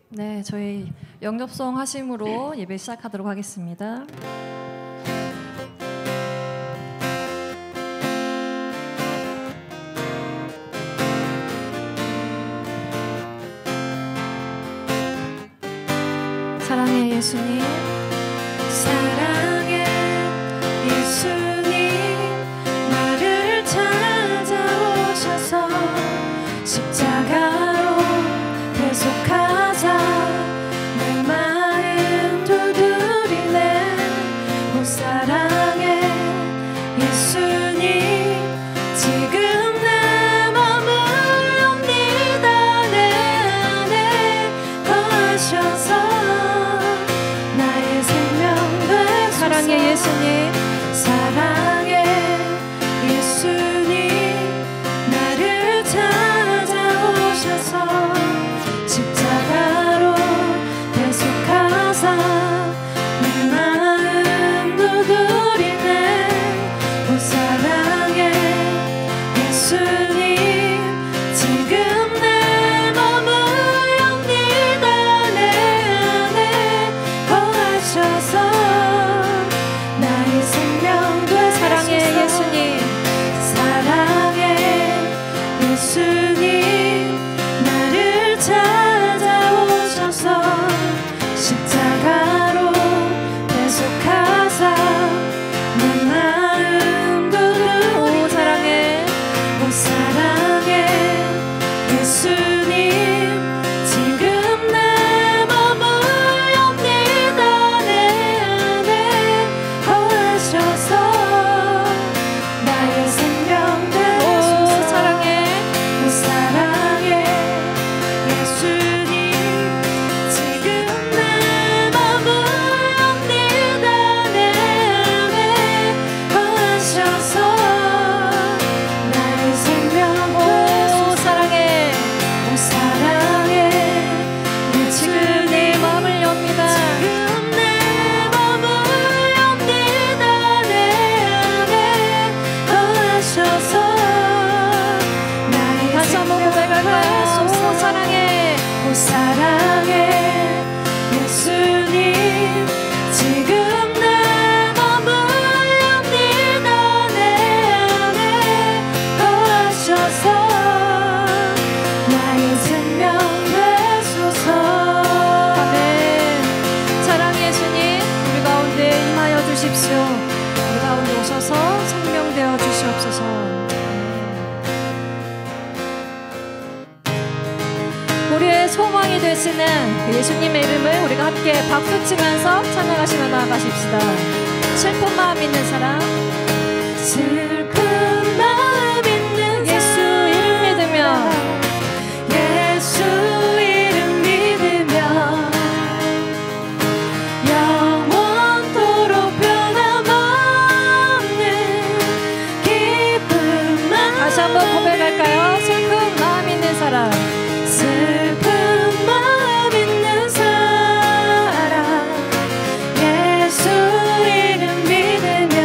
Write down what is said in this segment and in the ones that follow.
네, 저희 영접송 하심으로 예배 시작하도록 하겠습니다. 사랑의 예수님, 사랑의 예수님, 나를 찾아오셔서 십자가로 대속하사 내 마음 두드리네. 오 사랑의 예수님, 지금 내 맘을 옵니다. 내 안에 거하셔서 사랑의 예수님, 사랑의 예수님, 나를 찾아오셔서 십자가로 대속하사 내 마음 두드리네. 오 사랑의 예수님, 지금 내 맘을 옵니다. 내 안에 거하셔서 사랑의 예수님, 사랑의 예수님, 나를 찾아오셔서 십자가로 대속하사 내 마음 두드리네. 오 사랑의 예수님, 지금 내 맘을 옵니다. 내 안에 거하셔서 나의 생명 되소서. 사랑의 예수님, 지금 내 맘을 옵니다. 내 안에 거하셔서 나의 생명 되소서. 사랑의 지금 내 마음을 엽니다. 지금 내 맘을 옵니다. 내 안에 거하셔서 나의 다시 한번 고백할까요? 오 사랑의 오 사랑의 예수님, 지금 내 맘을 옵니다. 내 안에 거하셔서 나의 생명 되소서. 아멘. 사랑의 예수님, 우리 가운데 임하여 주십시오. 우리 가운데 오셔서 생명되어 주시옵소서. 우리의 소망이 되시는 그 예수님의 이름을 우리가 함께 박수치면서 찬양하시며 나아가십시다. 슬픈 마음 있는 사람, 슬픈 마음 있는 예수 이름 믿으며 예수 이름 믿으며 영원토록 변함없는 기쁜 마음. 다시 한번 고백할까요? 슬픈 마음 있는 사람, 슬픈 마음 있는 사람, 예수 이름 믿으며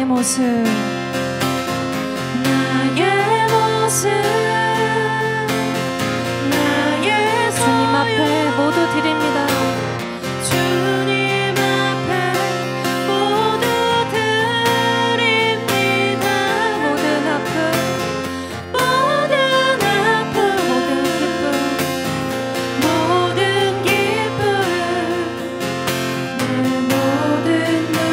모습 나의 모습 나의 주님 앞에 모두 드립니다. 주님 앞에 모두 드립니다. 모든 아픔 모든 아픔 모든 기쁨 모든 기쁨 내 모든 눈물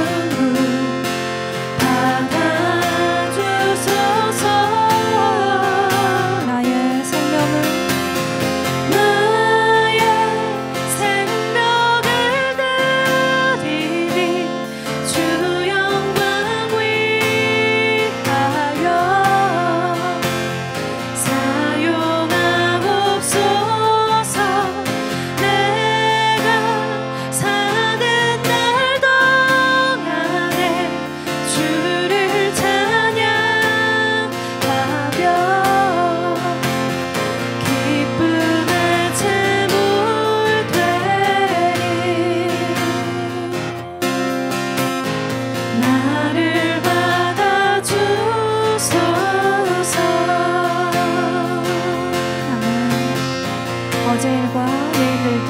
어제 일과 내일 일도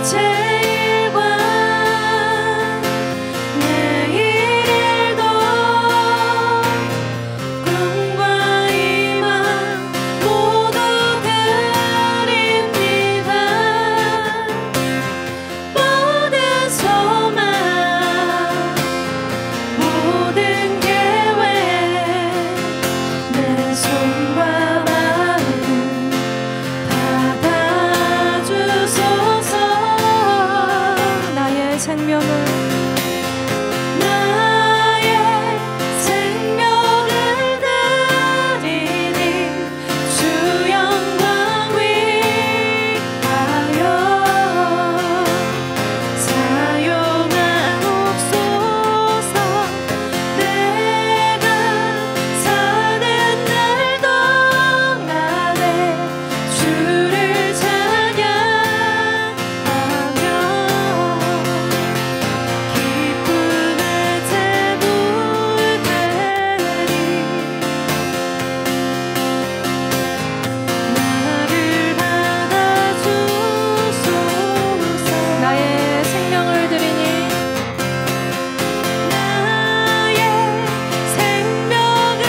어제 일과 내일 일도 꿈과 희망 모두 드립니다. 모든 소망 모든 계획 내 손과 생명을 드리니 주 영광 위하여 사용하옵소서. 내가 사는 날 동안에 주를 찬양하며 기쁨의 제물 드리니 나를 받아주소서. 나의 생명을 드리니 나의 생명을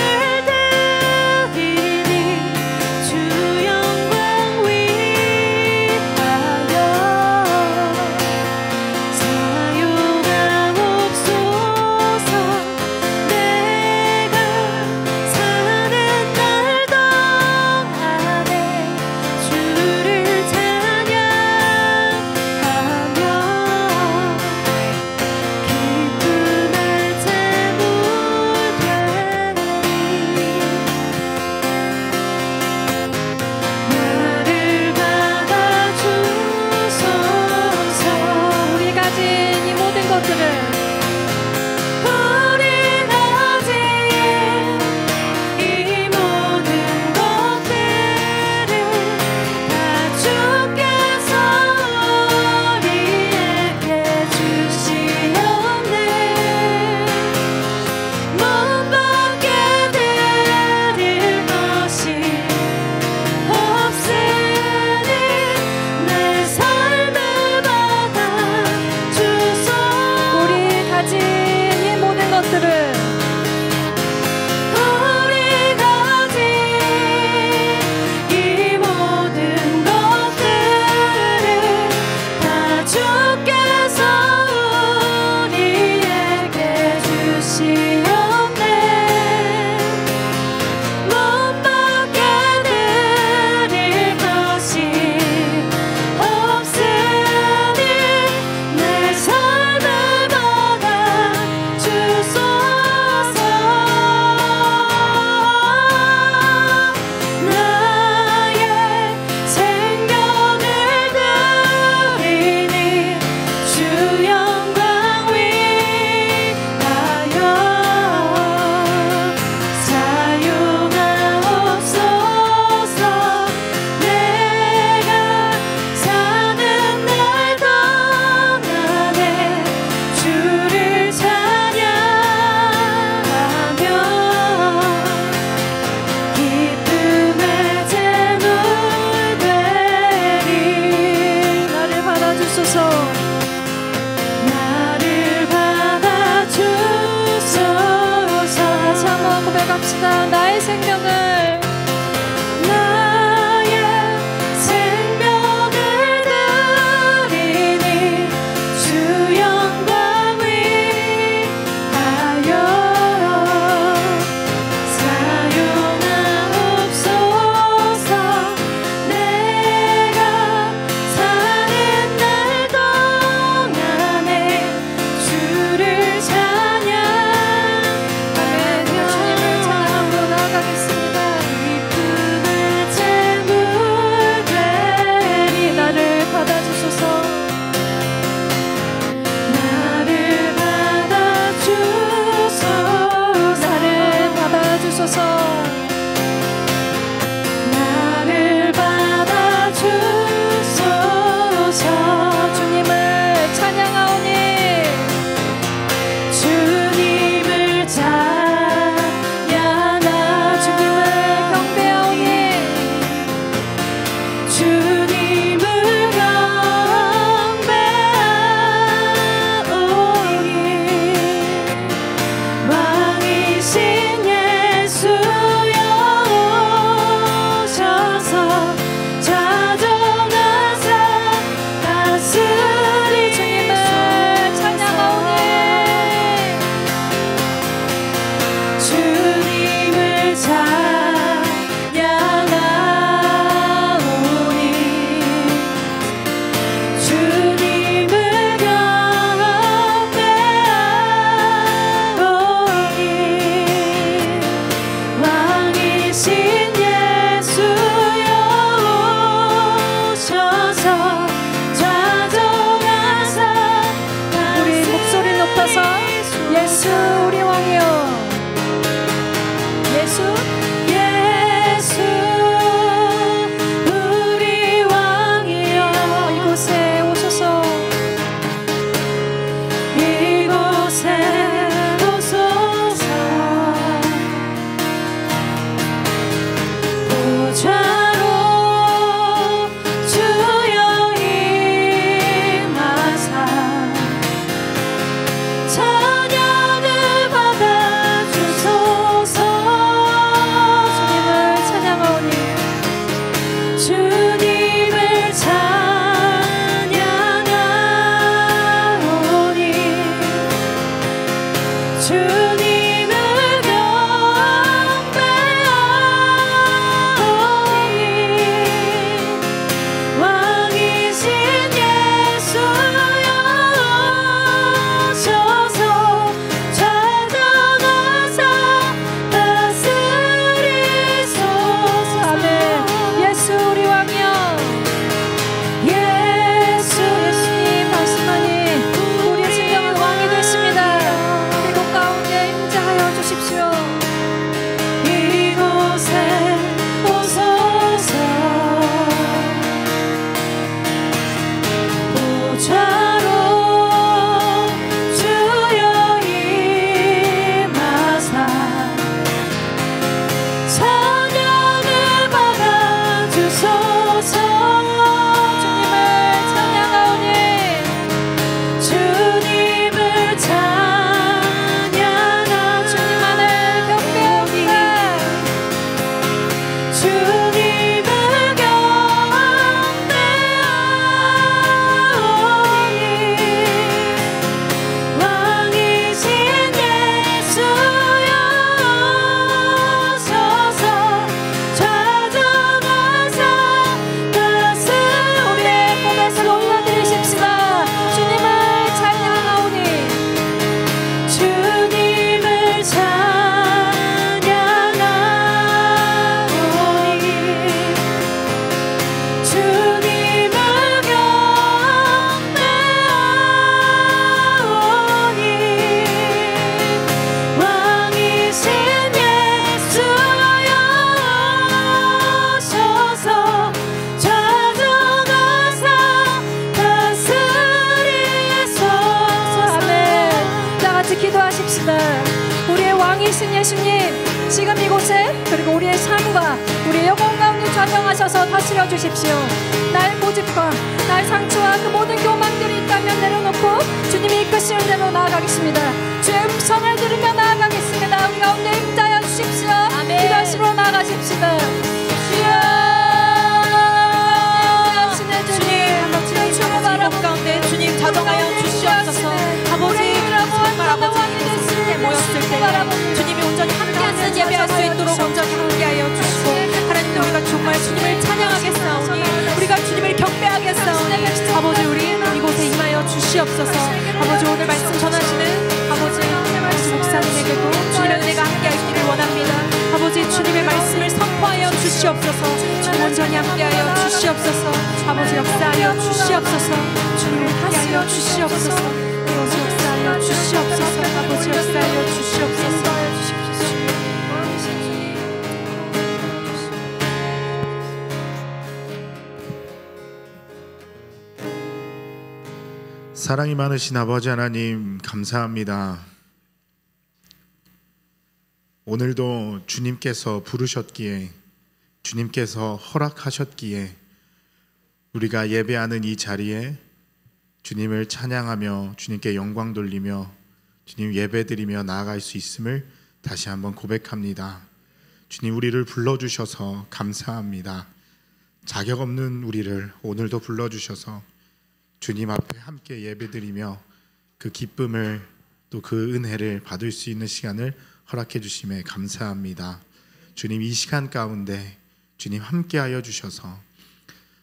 드리니 주 영광 위하여 사용하옵소서. 내가 사는 날 동안에 주를 찬양하며 기쁨의 제물 되니 나를 받아주소서. 우리 가진 이 모든 것들을 가진 이 모든 것들을 우리 가진 이 모든 것들을 다 주께서 우리에게 주시었네. 못 받게 드릴 것이 없으니 내 삶을 받아 주소서. 나의 생명을 드리니 주 영광 위하여 사용하옵소서. 내가 사는 날 동안에 주를 찬양하며 기쁨의 제물 되리. 나를 받아주소서. 나를 받아주소서. 다시 한번 고백합시다. 나의 생명을 나의 생명을 드리니 주 영광 위하여 사용하옵소서. 내가 사는 날 동안에 주를 찬양하며 주님을 찬양하고 나아가겠습니다. 기쁨의 제물 되리. 나를 받아주소서. 나를 받아주소서. 나를 받아주소서. 나를 받아주소서. 주님을 찬양하오니 주님을 찬양하오니 주님을 경배하오니 주님을 경배하오니 왕이신 예수여 오셔서 좌정하사 다스리. 주님을 찬양하오니 주님을 찬양하오니 주님을 경배하오니 왕이신 예수여 오셔서 좌정하사 우리 목소리 높아서 예수 우리 왕이여 예수 예수 우리 왕이여 이곳에 오소서. 이곳에 오소서. 보좌로 주여 임하사 찬양을 받아 살아계신 예수님, 지금 이곳에 그리고 우리의 삶과 우리의 영혼 가운데 전영하셔서 다스려 주십시오. 나의 고집과 나의 상처와 그 모든 교만들이 있다면 내려놓고 주님이 이끄시는 대로 나아가겠습니다. 주의 음성을 들으며 나아가겠습니다. 우리 가운데 임자여 주십시오. 기도하시러 나아가십시다. 주님 가운데 주님 자정하여 주시옵소서. 아버지, 정말 아버지 이곳에 모였을 때 주님이 온전히 함께하는 예배할 수 있도록 온전히 함께하여 주시고, 하나님 우리가 정말 주님을 찬양하겠사오니, 우리가 주님을 경배하겠사오니 아버지 우리 이곳에 임하여 주시옵소서. 아버지 오늘 말씀 전하시는 아버지 목사님에게도 주님의 은혜가 함께하 있기를 원합니다. 아버지 주님의 말씀을 선포하여 주시옵소서. 주님 온전히 함께하여 주시옵소서. 아버지 역사하여 주시옵소서. 주님 함께하여 주시옵소서. 아버지 역사하여 주시옵소서. 아버지 역사하여 주시옵소서. 사랑이 많으신 아버지 하나님, 감사합니다. 오늘도 주님께서 부르셨기에, 주님께서 허락하셨기에 우리가 예배하는 이 자리에 주님을 찬양하며 주님께 영광 돌리며 주님 예배드리며 나아갈 수 있음을 다시 한번 고백합니다. 주님, 우리를 불러주셔서 감사합니다. 자격 없는 우리를 오늘도 불러주셔서 주님 앞에 함께 예배드리며 그 기쁨을 또 그 은혜를 받을 수 있는 시간을 허락해 주심에 감사합니다. 주님, 이 시간 가운데 주님 함께하여 주셔서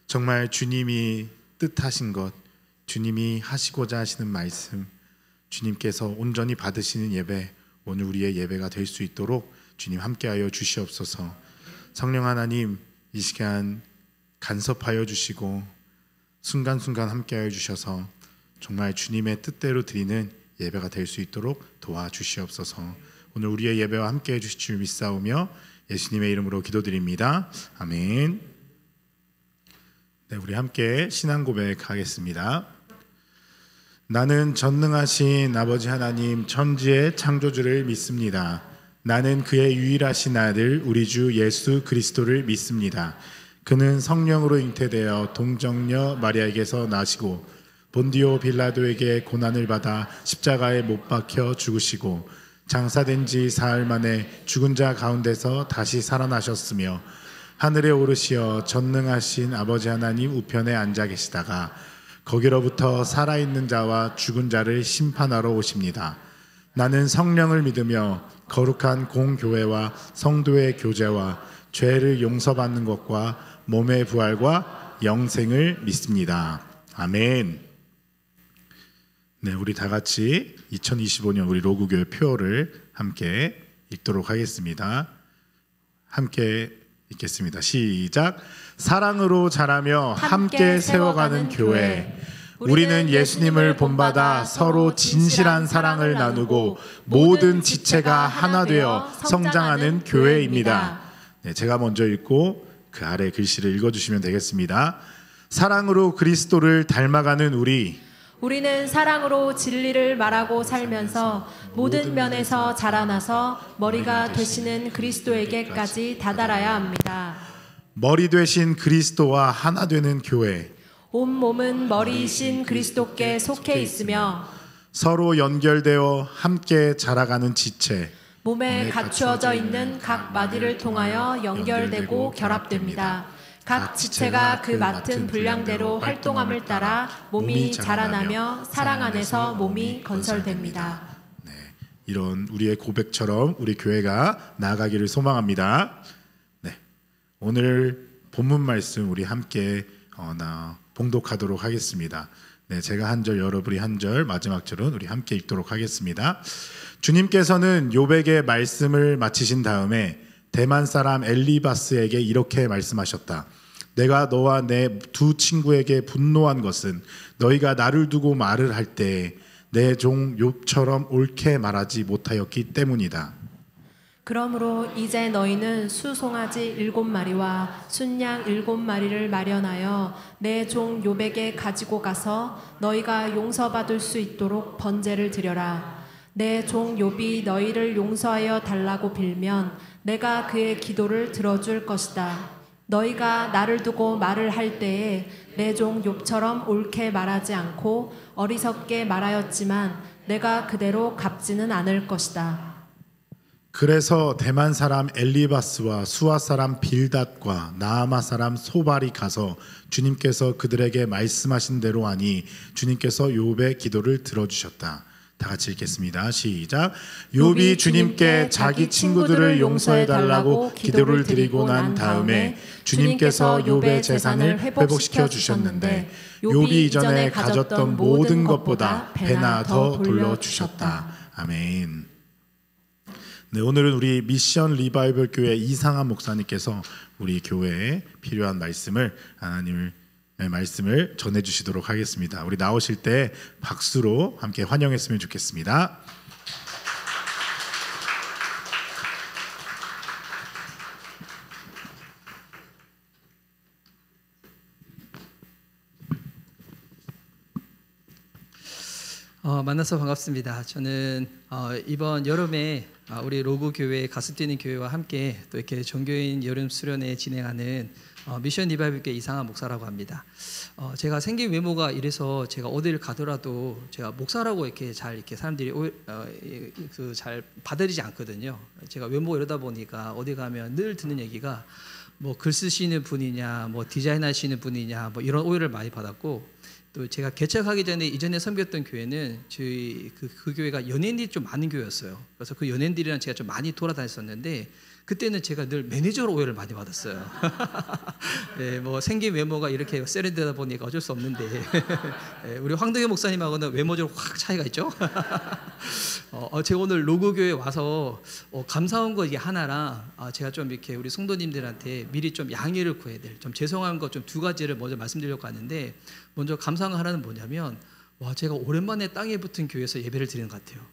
정말 주님이 뜻하신 것, 주님이 하시고자 하시는 말씀, 주님께서 온전히 받으시는 예배, 오늘 우리의 예배가 될 수 있도록 주님 함께하여 주시옵소서. 성령 하나님, 이 시간 간섭하여 주시고 순간순간 함께하여 주셔서 정말 주님의 뜻대로 드리는 예배가 될 수 있도록 도와주시옵소서. 오늘 우리의 예배와 함께해 주실 줄 믿사오며 예수님의 이름으로 기도드립니다. 아멘. 네, 우리 함께 신앙 고백하겠습니다. 나는 전능하신 아버지 하나님 천지의 창조주를 믿습니다. 나는 그의 유일하신 아들 우리 주 예수 그리스도를 믿습니다. 그는 성령으로 잉태되어 동정녀 마리아에게서 나시고 본디오 빌라도에게 고난을 받아 십자가에 못 박혀 죽으시고 장사된 지 사흘 만에 죽은 자 가운데서 다시 살아나셨으며 하늘에 오르시어 전능하신 아버지 하나님 우편에 앉아 계시다가 거기로부터 살아있는 자와 죽은 자를 심판하러 오십니다. 나는 성령을 믿으며 거룩한 공교회와 성도의 교제와 죄를 용서받는 것과 몸의 부활과 영생을 믿습니다. 아멘. 네, 우리 다 같이 2025년 우리 로구교회 표어를 함께 읽도록 하겠습니다. 함께 읽겠습니다. 시작. 사랑으로 자라며 함께 세워가는 교회. 우리는 예수님을 본받아 서로 진실한 사랑을 나누고 모든 지체가 하나 되어 성장하는 교회입니다. 네, 제가 먼저 읽고 그 아래 글씨를 읽어주시면 되겠습니다. 사랑으로 그리스도를 닮아가는 우리는 사랑으로 진리를 말하고 살면서 모든 면에서 자라나서 머리가 되시는 그리스도에게까지 다다라야 합니다. 머리 되신 그리스도와 하나 되는 교회. 온 몸은 머리이신 그리스도께 속해 있으며 서로 연결되어 함께 자라가는 지체. 몸에 갖추어져 있는 각 마디를 통하여 연결되고 결합됩니다. 각 지체가 그 맡은 분량대로 활동함을 따라 몸이 자라나며 사랑 안에서 몸이 건설됩니다. 네, 이런 우리의 고백처럼 우리 교회가 나아가기를 소망합니다. 네, 오늘 본문 말씀 우리 함께 봉독하도록 하겠습니다. 네, 제가 한 절, 여러분이 한 절, 마지막 절은 우리 함께 읽도록 하겠습니다. 주님께서는 욥에게 말씀을 마치신 다음에 대만 사람 엘리바스에게 이렇게 말씀하셨다. 내가 너와 내 두 친구에게 분노한 것은 너희가 나를 두고 말을 할 때 내 종 욥처럼 옳게 말하지 못하였기 때문이다. 그러므로 이제 너희는 수송아지 7마리와 순양 7마리를 마련하여 내 종 욥에게 가지고 가서 너희가 용서받을 수 있도록 번제를 드려라. 내 종 욥이 너희를 용서하여 달라고 빌면 내가 그의 기도를 들어줄 것이다. 너희가 나를 두고 말을 할 때에 내 종 욥처럼 옳게 말하지 않고 어리석게 말하였지만 내가 그대로 갚지는 않을 것이다. 그래서 대만 사람 엘리바스와 수아 사람 빌닷과 나아마 사람 소발이 가서 주님께서 그들에게 말씀하신 대로 하니 주님께서 욥의 기도를 들어주셨다. 다 같이 읽겠습니다. 시작. 욥이 주님께 자기 친구들을 용서해 달라고 기도를 드리고 난 다음에 주님께서 욥의 재산을 회복시켜 주셨는데 욥이 이전에 가졌던 모든 것보다 배나 더 돌려주셨다. 아멘. 네, 오늘은 우리 미션 리바이벌 교회 이상한 목사님께서 우리 교회에 필요한 말씀을 하나님의 말씀을 전해주시도록 하겠습니다. 우리 나오실 때 박수로 함께 환영했으면 좋겠습니다. 만나서 반갑습니다. 저는 이번 여름에 우리 로구 교회 가슴 뛰는 교회와 함께 또 이렇게 전교인 여름 수련회 진행하는 미션 리바이벌 교회 이상한 목사라고 합니다. 제가 생긴 외모가 이래서 제가 어디를 가더라도 제가 목사라고 이렇게 잘 이렇게 사람들이 잘 받아들이지 않거든요. 제가 외모가 이러다 보니까 어디 가면 늘 듣는 얘기가 뭐 글 쓰시는 분이냐, 뭐 디자인하시는 분이냐, 뭐 이런 오해를 많이 받았고. 또 제가 개척하기 전에 이전에 섬겼던 교회는 저희 그 교회가 연예인들이 좀 많은 교회였어요. 그래서 그 연예인들이랑 제가 좀 많이 돌아다녔었는데 그때는 제가 늘 매니저로 오해를 많이 받았어요. 네, 뭐 생긴 외모가 이렇게 세련되다 보니까 어쩔 수 없는데 네, 우리 황동현 목사님하고는 외모적으로 확 차이가 있죠. 제가 오늘 로구 교회 와서 감사한 거 이게 하나랑 제가 좀 이렇게 우리 성도님들한테 미리 좀 양해를 구해야 될 좀 죄송한 거 좀 두 가지를 먼저 말씀드리려고 하는데 먼저 감사한 거 하나는 뭐냐면 제가 오랜만에 땅에 붙은 교회에서 예배를 드리는 것 같아요.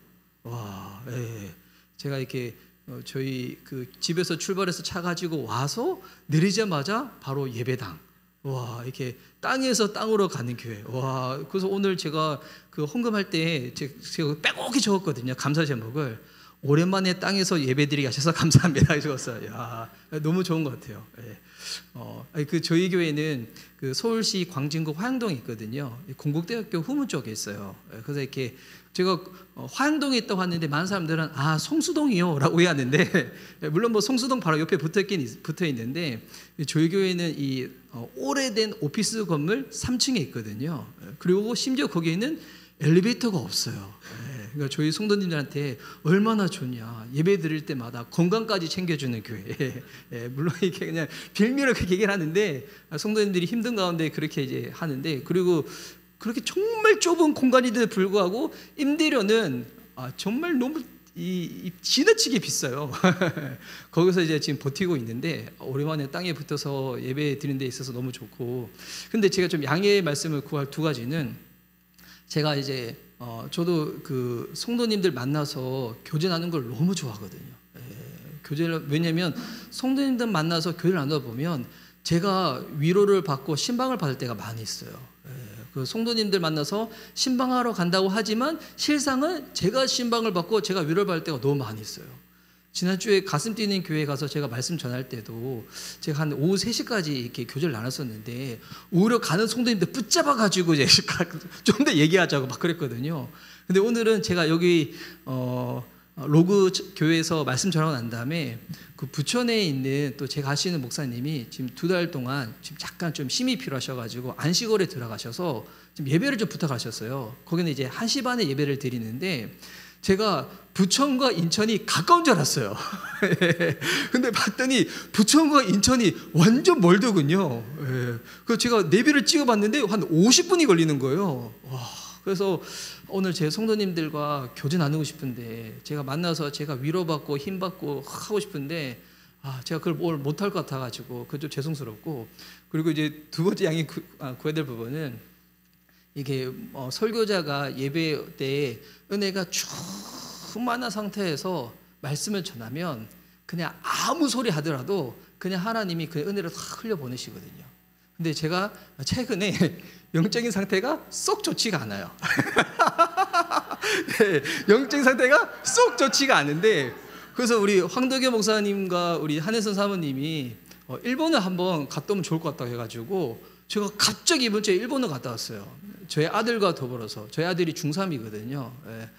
예. 제가 이렇게 저희 그 집에서 출발해서 차 가지고 와서 내리자마자 바로 예배당. 이렇게 땅에서 땅으로 가는 교회. 그래서 오늘 제가 그 헌금할 때 제가 빼곡히 적었거든요. 감사 제목을 오랜만에 땅에서 예배드리게 하셔서 감사합니다. 적었어요. 야, 너무 좋은 것 같아요. 예. 그 저희 교회는 그 서울시 광진구 화양동에 있거든요. 공국대학교 후문 쪽에 있어요. 그래서 이렇게 제가 화양동에 있다고 하는데 많은 사람들은 성수동이요 라고 오해하는데 물론 뭐 성수동 바로 옆에 붙어 있는데 저희 교회는 이 오래된 오피스 건물 3층에 있거든요. 그리고 심지어 거기에는 엘리베이터가 없어요. 그러니까 저희 성도님들한테 얼마나 좋냐. 예배 드릴 때마다 건강까지 챙겨주는 교회. 물론 이게 그냥 빌미로 그렇게 얘기를 하는데 성도님들이 힘든 가운데 그렇게 이제 하는데 그리고 그렇게 정말 좁은 공간인데도 불구하고 임대료는 정말 너무 지나치게 비싸요. 거기서 이제 지금 버티고 있는데 오랜만에 땅에 붙어서 예배 드리는 데 있어서 너무 좋고 근데 제가 좀 양해의 말씀을 구할 두 가지는 제가 이제 저도 그 성도님들 만나서 교제하는 걸 너무 좋아하거든요. 교제를 왜냐면 성도님들 만나서 교제를 나누다 보면 제가 위로를 받고 신방을 받을 때가 많이 있어요. 그 성도님들 만나서 신방하러 간다고 하지만 실상은 제가 신방을 받고 제가 위로를 받을 때가 너무 많이 있어요. 지난주에 가슴 뛰는 교회에 가서 제가 말씀 전할 때도 제가 한 오후 3시까지 이렇게 교제를 나눴었는데 오히려 가는 성도님들 붙잡아가지고 이제 좀 더 얘기하자고 막 그랬거든요. 근데 오늘은 제가 여기 로그 교회에서 말씀 전하고 난 다음에 그 부천에 있는 또 제가 아시는 목사님이 지금 2달 동안 지금 약간 좀 힘이 필요하셔가지고 안식월에 들어가셔서 지금 예배를 좀 부탁하셨어요. 거기는 이제 1시 반에 예배를 드리는데 제가 부천과 인천이 가까운 줄 알았어요. 근데 봤더니 부천과 인천이 완전 멀더군요. 그래서 제가 내비를 찍어봤는데 한 50분이 걸리는 거예요. 그래서 오늘 제 성도님들과 교제 나누고 싶은데 제가 만나서 제가 위로받고 힘받고 하고 싶은데 제가 그걸 뭘 못할 것 같아가지고 그건 좀 죄송스럽고 그리고 이제 두 번째 양해 구해야 될 부분은 이게 설교자가 예배 때 은혜가 충만한 상태에서 말씀을 전하면 그냥 아무 소리 하더라도 그냥 하나님이 그 은혜를 다 흘려보내시거든요. 근데 제가 최근에 영적인 상태가 썩 좋지가 않아요. 네, 영적 상태가 쏙 좋지가 않은데, 그래서 우리 황덕여 목사님과 우리 한혜선 사모님이 일본을 한번 갔다 오면 좋을 것 같다고 해가지고 제가 갑자기 이번 주에 일본을 갔다 왔어요. 저희 아들과 더불어서. 저희 아들이 중3이거든요. 예.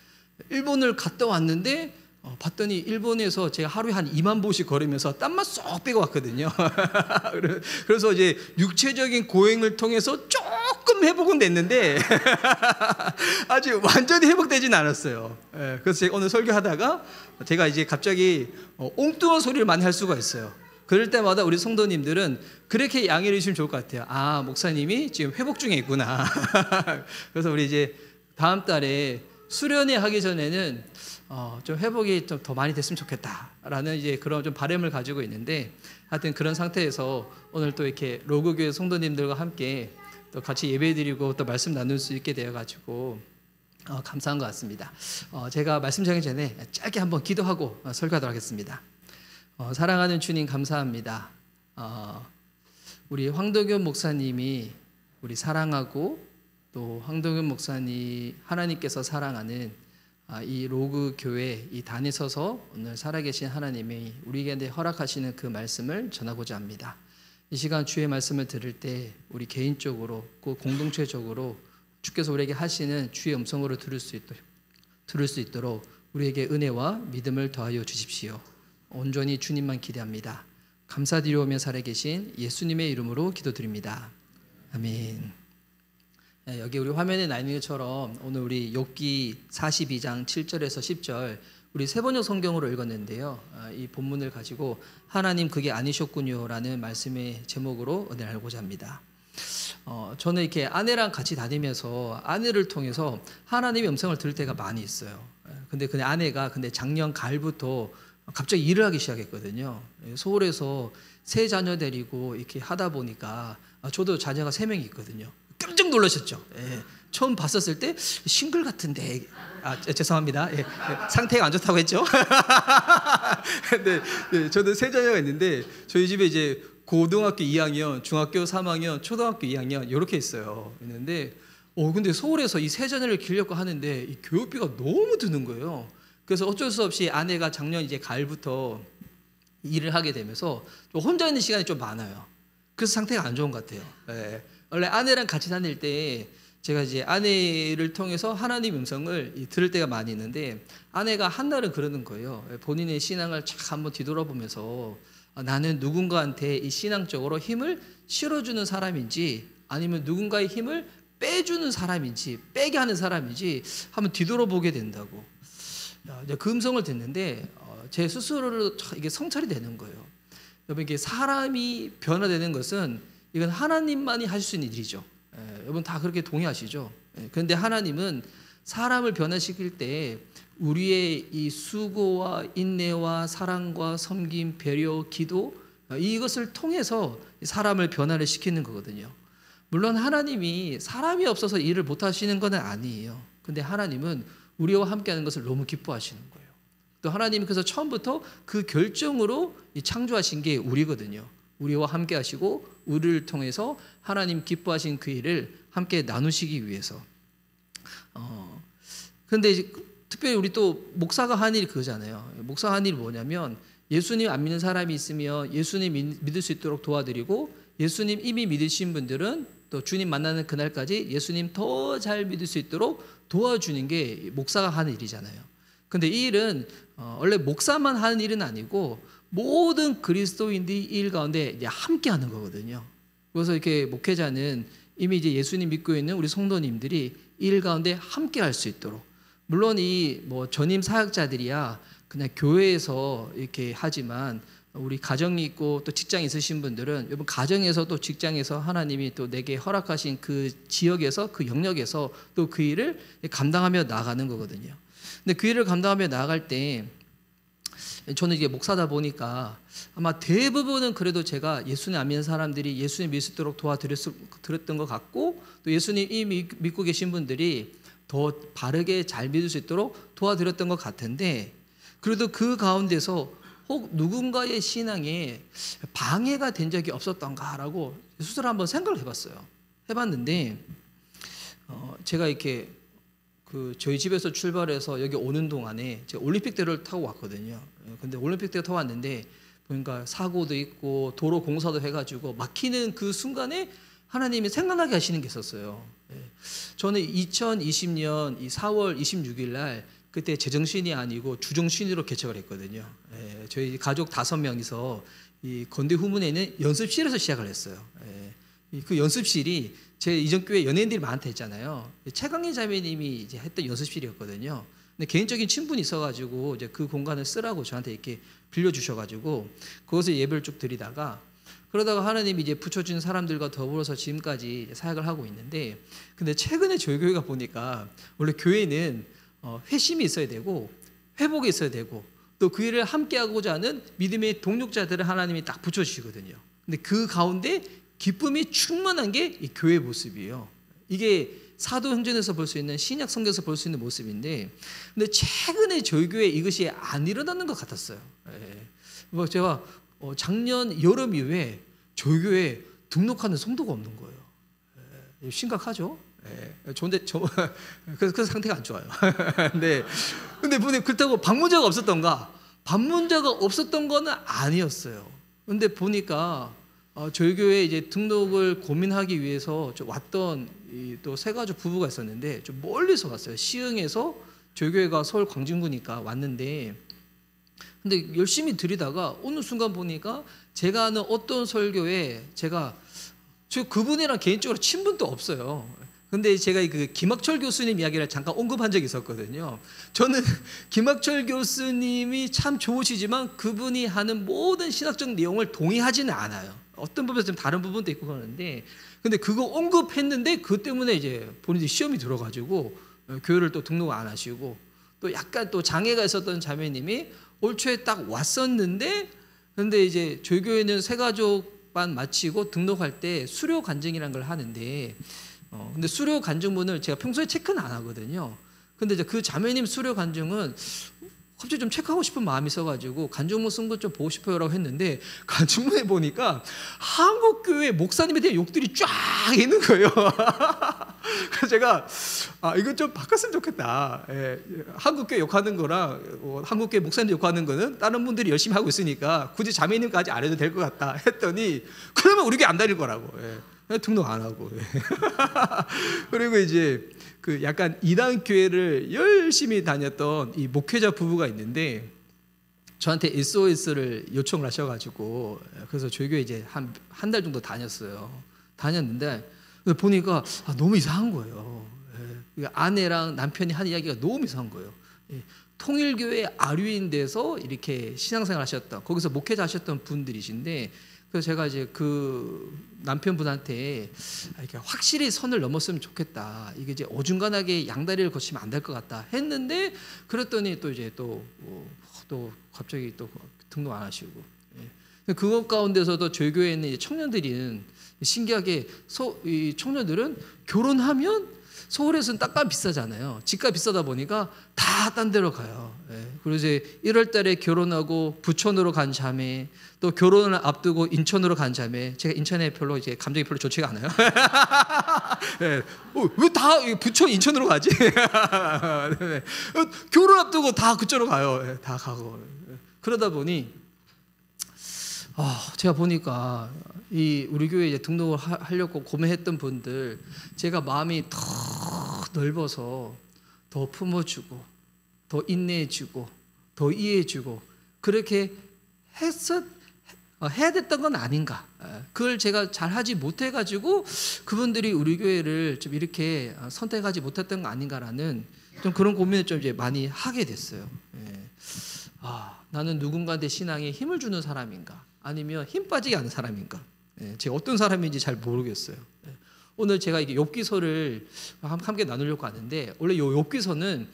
일본을 갔다 왔는데 봤더니 일본에서 제가 하루에 한 2만 보씩 걸으면서 땀만 쏙 빼고 왔거든요. 그래서 이제 육체적인 고행을 통해서 조금 회복은 됐는데 아직 완전히 회복되진 않았어요. 예. 그래서 제가 오늘 설교하다가 제가 이제 갑자기 엉뚱한 소리를 많이 할 수가 있어요. 그럴 때마다 우리 성도님들은 그렇게 양해해 주시면 좋을 것 같아요. 아, 목사님이 지금 회복 중에 있구나. 그래서 우리 이제 다음 달에 수련회 하기 전에는 좀 회복이 좀 더 많이 됐으면 좋겠다라는 이제 그런 좀 바람을 가지고 있는데, 하여튼 그런 상태에서 오늘 또 이렇게 로그교회 성도님들과 함께 또 같이 예배드리고 또 말씀 나눌 수 있게 되어가지고 감사한 것 같습니다. 제가 말씀 전하기 전에 짧게 한번 기도하고 설교하도록 하겠습니다. 사랑하는 주님 감사합니다. 우리 황덕현 목사님이 우리 사랑하고 또 황덕현 목사님 하나님께서 사랑하는 이 로그 교회 이 단에 서서 오늘 살아계신 하나님이 우리에게 허락하시는 그 말씀을 전하고자 합니다. 이 시간 주의 말씀을 들을 때 우리 개인적으로 꼭 공동체적으로 주께서 우리에게 하시는 주의 음성으로 들을 수 있도록 우리에게 은혜와 믿음을 더하여 주십시오. 온전히 주님만 기대합니다. 감사드리오며 살아계신 예수님의 이름으로 기도드립니다. 아멘. 여기 우리 화면에 나 있는 것처럼 오늘 우리 욥기 42장 7절에서 10절 우리 세번역 성경으로 읽었는데요. 이 본문을 가지고 하나님 그게 아니셨군요 라는 말씀의 제목으로 은혜를 알고자 합니다. 저는 이렇게 아내랑 같이 다니면서 아내를 통해서 하나님의 음성을 들을 때가 많이 있어요. 근데 아내가 작년 가을부터 갑자기 일을 하기 시작했거든요. 서울에서 세 자녀 데리고 이렇게 하다 보니까 저도 자녀가 3명이 있거든요. 깜짝 놀라셨죠. 예. 처음 봤었을 때 싱글 같은데 죄송합니다. 예. 상태가 안 좋다고 했죠. 근데 예, 저도 세 자녀가 있는데 저희 집에 이제 고등학교 2학년, 중학교 3학년, 초등학교 2학년 이렇게 있어요. 있는데 근데 서울에서 이 세 자녀를 기르려고 하는데 이 교육비가 너무 드는 거예요. 그래서 어쩔 수 없이 아내가 작년 이제 가을부터 일을 하게 되면서 좀 혼자 있는 시간이 좀 많아요. 그래서 상태가 안 좋은 것 같아요. 예. 원래 아내랑 같이 다닐 때 제가 이제 아내를 통해서 하나님 음성을 들을 때가 많이 있는데 아내가 한날은 그러는 거예요. 본인의 신앙을 착 한번 뒤돌아보면서 나는 누군가한테 이 신앙적으로 힘을 실어주는 사람인지 아니면 누군가의 힘을 빼주는 사람인지 빼게 하는 사람인지 한번 뒤돌아보게 된다고. 그 음성을 듣는데 제 스스로로 이게 성찰이 되는 거예요. 여러분 이게 사람이 변화되는 것은 이건 하나님만이 할 수 있는 일이죠. 여러분 다 그렇게 동의하시죠? 그런데 하나님은 사람을 변화시킬 때 우리의 이 수고와 인내와 사랑과 섬김, 배려, 기도 이것을 통해서 사람을 변화를 시키는 거거든요. 물론 하나님이 사람이 없어서 일을 못 하시는 건 아니에요. 근데 하나님은 우리와 함께하는 것을 너무 기뻐하시는 거예요. 또 하나님이 그래서 처음부터 그 결정으로 창조하신 게 우리거든요. 우리와 함께 하시고 우리를 통해서 하나님 기뻐하신 그 일을 함께 나누시기 위해서. 그런데 특별히 우리 또 목사가 한 일이 그거잖아요. 목사가 한 일이 뭐냐면 예수님 안 믿는 사람이 있으면 예수님 믿을 수 있도록 도와드리고 예수님 이미 믿으신 분들은 또 주님 만나는 그날까지 예수님 더 잘 믿을 수 있도록 도와주는 게 목사가 하는 일이잖아요. 근데 이 일은 원래 목사만 하는 일은 아니고 모든 그리스도인들이 이 일 가운데 이제 함께 하는 거거든요. 그래서 이렇게 목회자는 이미 이제 예수님 믿고 있는 우리 성도님들이 이 일 가운데 함께 할 수 있도록, 물론 이 전임 사역자들이야 그냥 교회에서 이렇게 하지만 우리 가정이 있고 또 직장이 있으신 분들은 여러분 가정에서 또 직장에서 하나님이 또 내게 허락하신 그 지역에서 그 영역에서 또 그 일을 감당하며 나가는 거거든요. 근데 그 일을 감당하며 나아갈 때 저는 이게 목사다 보니까 아마 대부분은 그래도 제가 예수님 안 믿는 사람들이 예수님 믿을 수 있도록 도와드렸던 것 같고 또 예수님 이미 믿고 계신 분들이 더 바르게 잘 믿을 수 있도록 도와드렸던 것 같은데 그래도 그 가운데서 혹 누군가의 신앙에 방해가 된 적이 없었던가라고 스스로 한번 생각을 해봤어요. 해봤는데 제가 이렇게 저희 집에서 출발해서 여기 오는 동안에 제가 올림픽대로를 타고 왔거든요. 근데 올림픽대로 타고 왔는데 보니까 사고도 있고 도로 공사도 해가지고 막히는 그 순간에 하나님이 생각나게 하시는 게 있었어요. 저는 2020년 4월 26일 날 그때 제정신이 아니고 주정신으로 개척을 했거든요. 저희 가족 5명이서 이 건대 후문에 있는 연습실에서 시작을 했어요. 그 연습실이 제 이전 교회 연예인들이 많다 했잖아요. 최강희 자매님이 이제 했던 연습실이었거든요. 근데 개인적인 친분이 있어가지고 이제 그 공간을 쓰라고 저한테 이렇게 빌려주셔가지고 그것을 예배를 쭉 드리다가 그러다가 하나님이 이제 붙여준 사람들과 더불어서 지금까지 사역을 하고 있는데 근데 최근에 저희 교회가 보니까 원래 교회는 회심이 있어야 되고 회복이 있어야 되고 또 그 일을 함께하고자 하는 믿음의 동력자들을 하나님이 딱 붙여주시거든요. 근데 그 가운데 기쁨이 충만한 게 이 교회 모습이에요. 이게 사도행전에서 볼 수 있는 신약 성경에서 볼 수 있는 모습인데 근데 최근에 저희 교회에 이것이 안 일어나는 것 같았어요. 뭐 제가 작년 여름 이후에 저희 교회에 등록하는 성도가 없는 거예요. 심각하죠? 그래서 상태가 안 좋아요. 근데 보니 그렇다고 방문자가 없었던가? 방문자가 없었던 거는 아니었어요. 근데 보니까 저희 교회에 이제 등록을 고민하기 위해서 왔던 또 세 가족 부부가 있었는데 좀 멀리서 왔어요. 시흥에서 저희 교회가 서울 광진구니까 왔는데 근데 열심히 드리다가 어느 순간 보니까 제가 아는 어떤 설교에 저 그분이랑 개인적으로 친분도 없어요. 근데 제가 그 김학철 교수님 이야기를 잠깐 언급한 적이 있었거든요. 저는 김학철 교수님이 참 좋으시지만 그분이 하는 모든 신학적 내용을 동의하지는 않아요. 어떤 부분에서 좀 다른 부분도 있고 그러는데 근데 그거 언급했는데 그것 때문에 이제 본인들이 시험이 들어가지고 교회를 또 등록 안 하시고 또 약간 또 장애가 있었던 자매님이 올 초에 딱 왔었는데 근데 이제 저희 교회는 새가족반 마치고 등록할 때 수료 간증이라는 걸 하는데 근데 수료 간증문을 제가 평소에 체크는 안 하거든요. 근데 이제 그 자매님 수료 간증은 갑자기 좀 체크하고 싶은 마음이 있어가지고 간증문 쓴 것 좀 보고 싶어요라고 했는데 간증문에 보니까 한국교회 목사님에 대한 욕들이 쫙 있는 거예요. 그래서 제가 이거 좀 바꿨으면 좋겠다. 한국교회 욕하는 거랑 한국교회 목사님 욕하는 거는 다른 분들이 열심히 하고 있으니까 굳이 자매님까지 안 해도 될 것 같다 했더니 그러면 우리 교회 안 다닐 거라고. 등록 안 하고. 그리고 이제 그 약간 이단 교회를 열심히 다녔던 이 목회자 부부가 있는데 저한테 SOS를 요청을 하셔가지고 그래서 저희 교회 이제 한 달 정도 다녔는데 보니까 너무 이상한 거예요. 아내랑 남편이 한 이야기가 너무 이상한 거예요. 통일교회 아류인데서 이렇게 신앙생활 하셨던 거기서 목회자 하셨던 분들이신데 그래서 제가 이제 그 남편분한테 이렇게 확실히 선을 넘었으면 좋겠다. 이게 이제 어중간하게 양다리를 거치면 안 될 것 같다 했는데 그랬더니 또 이제 또 갑자기 또 등록 안 하시고 그것 가운데서도 저희 교회에 있는 청년들은 신기하게 이 청년들은 결혼하면 서울에서는 땅값 비싸잖아요. 집값 비싸다 보니까 다 딴 데로 가요. 그리고 이제 1월 달에 결혼하고 부천으로 간 자매, 또 결혼을 앞두고 인천으로 간 자매. 제가 인천에 별로 이제 감정이 별로 좋지가 않아요. 왜 다 부천 인천으로 가지? 결혼 앞두고 다 그쪽으로 가요. 다 가고. 그러다 보니 제가 보니까 이 우리 교회에 이제 등록을 하려고 고민했던 분들 제가 마음이 더 넓어서 더 품어주고 더 인내해주고 더 이해해주고 그렇게 해야 됐던 건 아닌가. 그걸 제가 잘하지 못해가지고 그분들이 우리 교회를 좀 이렇게 선택하지 못했던 거 아닌가라는 좀 그런 고민을 좀 이제 많이 하게 됐어요. 나는 누군가한테 신앙에 힘을 주는 사람인가 아니면 힘 빠지게 하는 사람인가. 제가 어떤 사람인지 잘 모르겠어요. 오늘 제가 이게 욥기서를 함께 나누려고 하는데 원래 이 욥기서는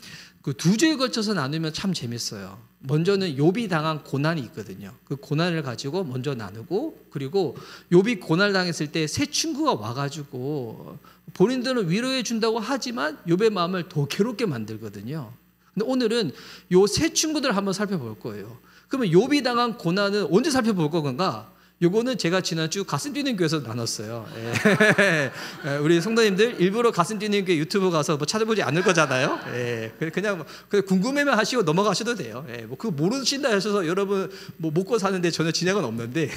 그 두 주에 걸쳐서 나누면 참 재밌어요. 먼저는 욥이 당한 고난이 있거든요. 그 고난을 가지고 먼저 나누고 그리고 욥이 고난을 당했을 때 세 친구가 와가지고 본인들은 위로해 준다고 하지만 욥의 마음을 더 괴롭게 만들거든요. 근데 오늘은 요 세 친구들을 한번 살펴볼 거예요. 그러면 욥이 당한 고난은 언제 살펴볼 건가? 요거는 제가 지난주 가슴 뛰는 교회에서 나눴어요. 예. 우리 성도님들 일부러 가슴 뛰는 교회 유튜브 가서 뭐 찾아보지 않을 거잖아요. 예. 그냥 궁금해만 하시고 넘어가셔도 돼요. 예. 뭐 그거 모르신다 하셔서 여러분 뭐 먹고 사는데 전혀 진행은 없는데.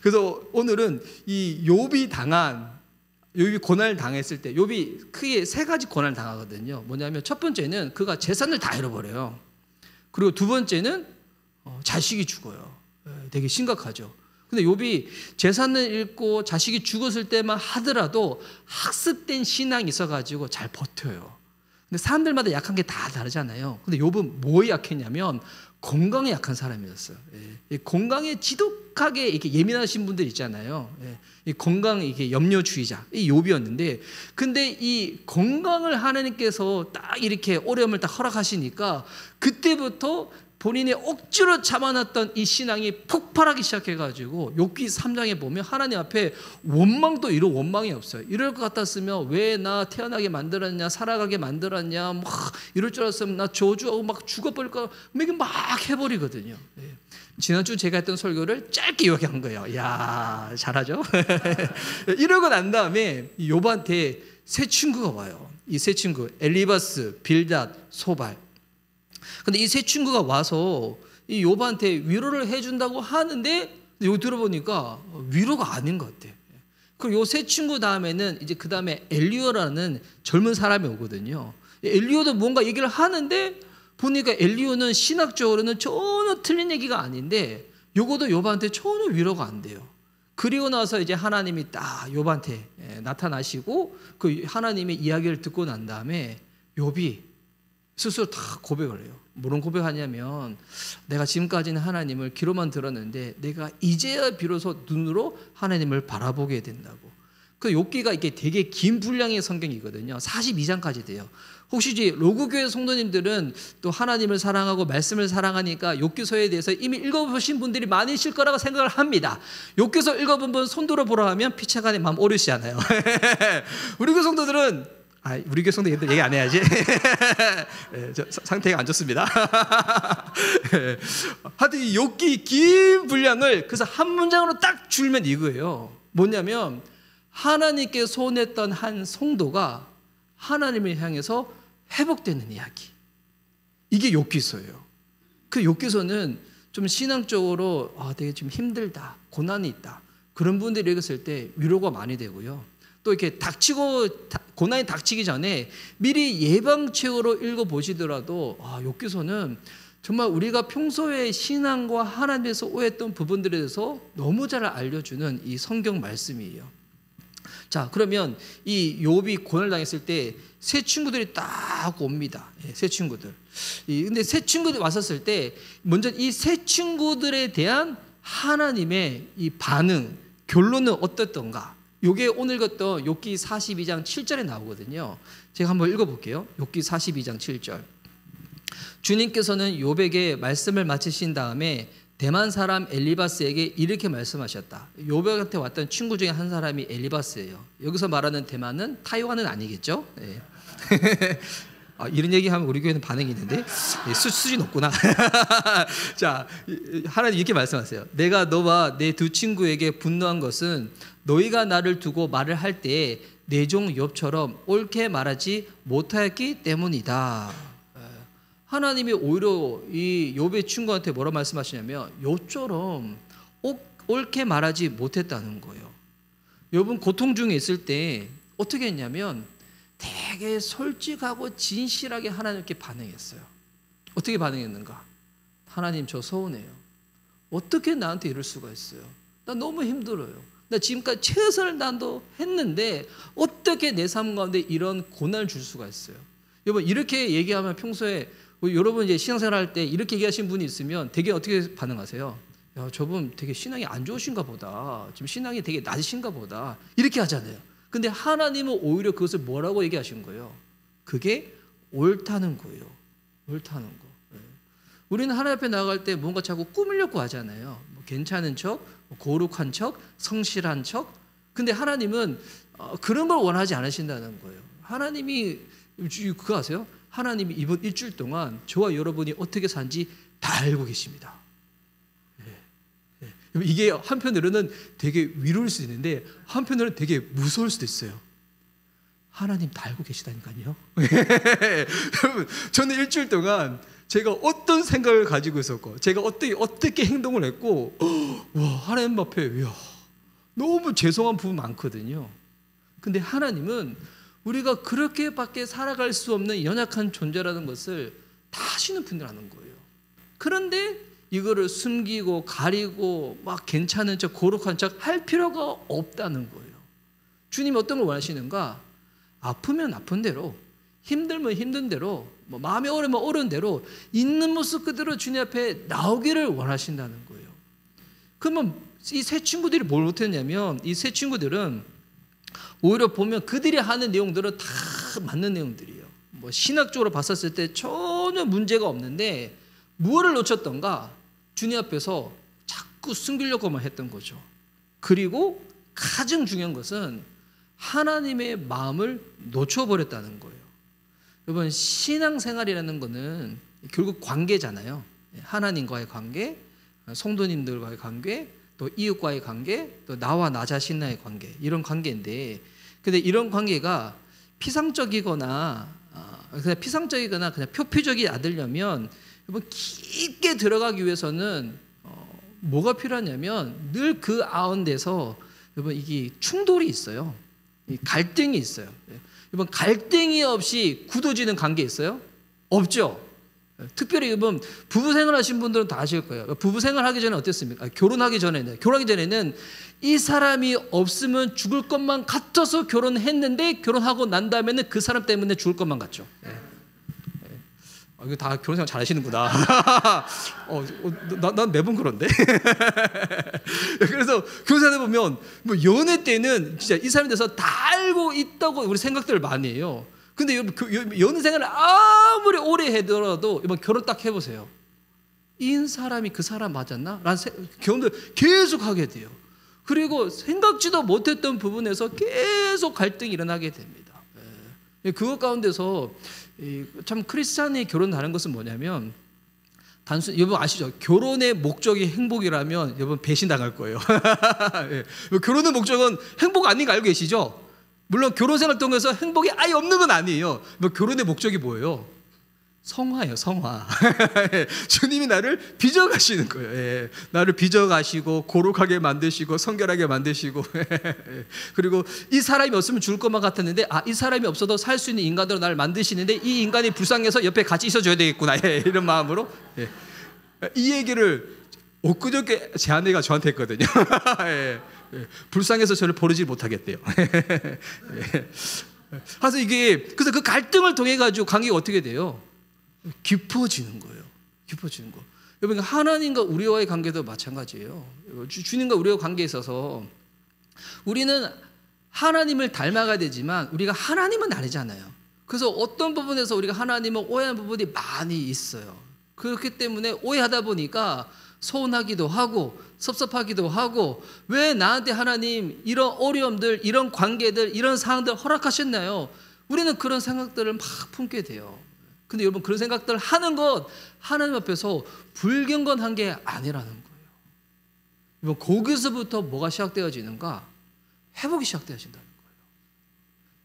그래서 오늘은 이 욥이 고난을 당했을 때, 욥이 크게 3가지 고난을 당하거든요. 뭐냐면 첫 번째는 그가 재산을 다 잃어버려요. 그리고 두 번째는 자식이 죽어요. 되게 심각하죠. 근데 욥이 재산을 잃고 자식이 죽었을 때만 하더라도 학습된 신앙이 있어가지고 잘 버텨요. 근데 사람들마다 약한 게 다 다르잖아요. 근데 욥은 뭐에 약했냐면 건강에 약한 사람이었어요. 예. 건강에 지독하게 이렇게 예민하신 분들 있잖아요. 예. 이 건강 이게 염려주의자 이 욥이었는데, 근데 이 건강을 하나님께서 딱 이렇게 어려움을 딱 허락하시니까 그때부터 본인의 억지로 잡아놨던 이 신앙이 폭발하기 시작해가지고 욥기 3장에 보면 하나님 앞에 원망도 이런 원망이 없어요. 이럴 것 같았으면 왜 나 태어나게 만들었냐, 살아가게 만들었냐, 막 이럴 줄 알았으면 나 저주하고 막 죽어버릴까, 막 해버리거든요. 예. 지난주 제가 했던 설교를 짧게 요약한 거예요. 이야, 잘하죠? 이러고 난 다음에 욥한테 세 친구가 와요. 이 세 친구, 엘리바스, 빌닷, 소발. 근데 이 세 친구가 와서 이 욥한테 위로를 해준다고 하는데, 여기 들어보니까 위로가 아닌 것 같아. 그리고 요 세 친구 다음에는 이제 그 다음에 엘리오라는 젊은 사람이 오거든요. 엘리오도 뭔가 얘기를 하는데 보니까 엘리오는 신학적으로는 전혀 틀린 얘기가 아닌데 요거도 욥한테 전혀 위로가 안 돼요. 그리고 나서 이제 하나님이 딱 욥한테 나타나시고 그 하나님의 이야기를 듣고 난 다음에 욥이 스스로 다 고백을 해요. 뭐런 고백하냐면, 내가 지금까지는 하나님을 귀로만 들었는데 내가 이제야 비로소 눈으로 하나님을 바라보게 된다고. 그 욥기가 이게 되게 긴 분량의 성경이거든요. 42장까지 돼요. 혹시 이제 로그교회 성도님들은 또 하나님을 사랑하고 말씀을 사랑하니까 욥기서에 대해서 이미 읽어보신 분들이 많으실 거라고 생각을 합니다. 욥기서 읽어본 분 손들어 보라 하면 피차간에 마음 오르시잖아요. 우리 교회 성도들은 우리 교회 성도님들 얘기 안 해야지. 저 상태가 안 좋습니다. 하여튼 이 욥기 긴 분량을 그래서 한 문장으로 딱 줄면 이거예요. 뭐냐면 하나님께 소원했던 한 성도가 하나님을 향해서 회복되는 이야기. 이게 욥기서예요. 그 욥기서는 좀 신앙적으로 되게 좀 힘들다, 고난이 있다, 그런 분들이 읽었을 때 위로가 많이 되고요. 또 이렇게 고난이 닥치기 전에 미리 예방책으로 읽어보시더라도 욥기서는 정말 우리가 평소에 신앙과 하나님에서 오해했던 부분들에 대해서 너무 잘 알려주는 이 성경 말씀이에요. 자, 그러면 이 욥이 고난을 당했을 때 세 친구들이 딱 옵니다. 세 친구들. 근데 세 친구들이 왔었을 때 먼저 이 세 친구들에 대한 하나님의 이 반응, 결론은 어떻던가? 요게 오늘 읽었던 욥기 42장 7절에 나오거든요. 제가 한번 읽어볼게요. 욥기 42장 7절. 주님께서는 욥에게 말씀을 마치신 다음에 대만 사람 엘리바스에게 이렇게 말씀하셨다. 욥한테 왔던 친구 중에 한 사람이 엘리바스예요. 여기서 말하는 대만은 타이완은 아니겠죠? 네. 이런 얘기하면 우리 교회는 반응이 있는데 수준이 높구나. 자, 하나님 이렇게 말씀하세요. 내가 너와 내 두 친구에게 분노한 것은 너희가 나를 두고 말을 할 때 내 종 욥처럼 옳게 말하지 못하였기 때문이다. 하나님이 오히려 이 욥의 친구한테 뭐라 말씀하시냐면 욥처럼 옳게 말하지 못했다는 거예요. 욥은 고통 중에 있을 때 어떻게 했냐면 되게 솔직하고 진실하게 하나님께 반응했어요. 어떻게 반응했는가? 하나님, 저 서운해요. 어떻게 나한테 이럴 수가 있어요? 나 너무 힘들어요. 나 지금까지 최선을 다한다고 했는데 어떻게 내 삶 가운데 이런 고난을 줄 수가 있어요? 여러분, 이렇게 얘기하면 평소에 여러분 이제 신앙생활 할 때 이렇게 얘기하신 분이 있으면 되게 어떻게 반응하세요? 야, 저분 되게 신앙이 안 좋으신가 보다. 지금 신앙이 되게 낮으신가 보다. 이렇게 하잖아요. 근데 하나님은 오히려 그것을 뭐라고 얘기하신 거예요? 그게 옳다는 거예요. 옳다는 거. 우리는 하나님 앞에 나아갈 때 뭔가 자꾸 꾸미려고 하잖아요. 괜찮은 척, 거룩한 척, 성실한 척. 근데 하나님은 그런 걸 원하지 않으신다는 거예요. 하나님이 그거 아세요? 하나님이 이번 일주일 동안 저와 여러분이 어떻게 산지 다 알고 계십니다. 이게 한편으로는 되게 위로일 수 있는데 한편으로는 되게 무서울 수도 있어요. 하나님 다 알고 계시다니까요. 여러분, 저는 일주일 동안 제가 어떤 생각을 가지고 있었고 제가 어떻게 행동을 했고 와, 하나님 앞에 이야, 너무 죄송한 부분 많거든요. 근데 하나님은 우리가 그렇게밖에 살아갈 수 없는 연약한 존재라는 것을 다 아시는 분이라는 거예요. 그런데 이거를 숨기고 가리고 막 괜찮은 척 거룩한 척 할 필요가 없다는 거예요. 주님이 어떤 걸 원하시는가? 아프면 아픈 대로, 힘들면 힘든 대로, 뭐 마음이 어려우면 어려운 대로 있는 모습 그대로 주님 앞에 나오기를 원하신다는 거예요. 그러면 이 세 친구들이 뭘 못했냐면 이 세 친구들은 오히려 보면 그들이 하는 내용들은 다 맞는 내용들이에요. 뭐 신학적으로 봤었을 때 전혀 문제가 없는데 무엇을 놓쳤던가? 주님 앞에서 자꾸 숨기려고만 했던 거죠. 그리고 가장 중요한 것은 하나님의 마음을 놓쳐버렸다는 거예요. 여러분, 신앙생활이라는 거는 결국 관계잖아요. 하나님과의 관계, 성도님들과의 관계, 또 이웃과의 관계, 또 나와 나 자신과의 관계, 이런 관계인데, 근데 이런 관계가 피상적이거나 그냥 표피적이 안 되려면 여러분, 깊게 들어가기 위해서는 뭐가 필요하냐면 늘 그 가운데서 여러분 이게 충돌이 있어요. 갈등이 있어요. 여러분, 갈등이 없이 굳어지는 관계 있어요? 없죠. 특별히 여러분 부부 생활하신 분들은 다 아실 거예요. 부부 생활하기 전에 어땠습니까? 결혼하기 전에는 이 사람이 없으면 죽을 것만 같아서 결혼했는데 결혼하고 난 다음에는 그 사람 때문에 죽을 것만 같죠. 이거 다 결혼 생활 잘하시는구나. 난 매번 그런데. 그래서 결혼 생활 보면 뭐 연애 때는 진짜 이 사람에 대해서 다 알고 있다고 우리 생각들을 많이 해요. 근데 연애 생활을 아무리 오래 해더라도 이번 결혼 딱 해보세요. 이 사람이 그 사람 맞았나? 라는 경험을 계속 하게 돼요. 그리고 생각지도 못했던 부분에서 계속 갈등이 일어나게 됩니다. 그것 가운데서 참 크리스찬이 결혼하는 것은 뭐냐면 여러분 아시죠? 결혼의 목적이 행복이라면 여러분 배신당할 거예요. 결혼의 목적은 행복 아닌 거 알고 계시죠? 물론 결혼 생활 통해서 행복이 아예 없는 건 아니에요. 결혼의 목적이 뭐예요? 성화예요, 성화. 주님이 나를 빚어가시는 거예요. 나를 빚어가시고 거룩하게 만드시고 성결하게 만드시고 그리고 이 사람이 없으면 죽을 것만 같았는데 이 사람이 없어도 살 수 있는 인간으로 나를 만드시는데 이 인간이 불쌍해서 옆에 같이 있어줘야 되겠구나 이런 마음으로 이 얘기를 엊그저께 제 아내가 저한테 했거든요. 불쌍해서 저를 버리지 못하겠대요. 그래서 그 갈등을 통해 가지고 관계가 어떻게 돼요? 깊어지는 거예요. 깊어지는 거. 여러분, 하나님과 우리와의 관계도 마찬가지예요. 주님과 우리와의 관계에 있어서 우리는 하나님을 닮아가야 되지만 우리가 하나님은 아니잖아요. 그래서 어떤 부분에서 우리가 하나님을 오해하는 부분이 많이 있어요. 그렇기 때문에 오해하다 보니까 서운하기도 하고 섭섭하기도 하고 왜 나한테 하나님 이런 어려움들, 이런 관계들, 이런 상황들 허락하셨나요? 우리는 그런 생각들을 막 품게 돼요. 근데 여러분, 그런 생각들을 하는 것 하나님 앞에서 불경건한 게 아니라는 거예요. 거기서부터 뭐가 시작되어지는가? 회복이 시작되어진다는 거예요.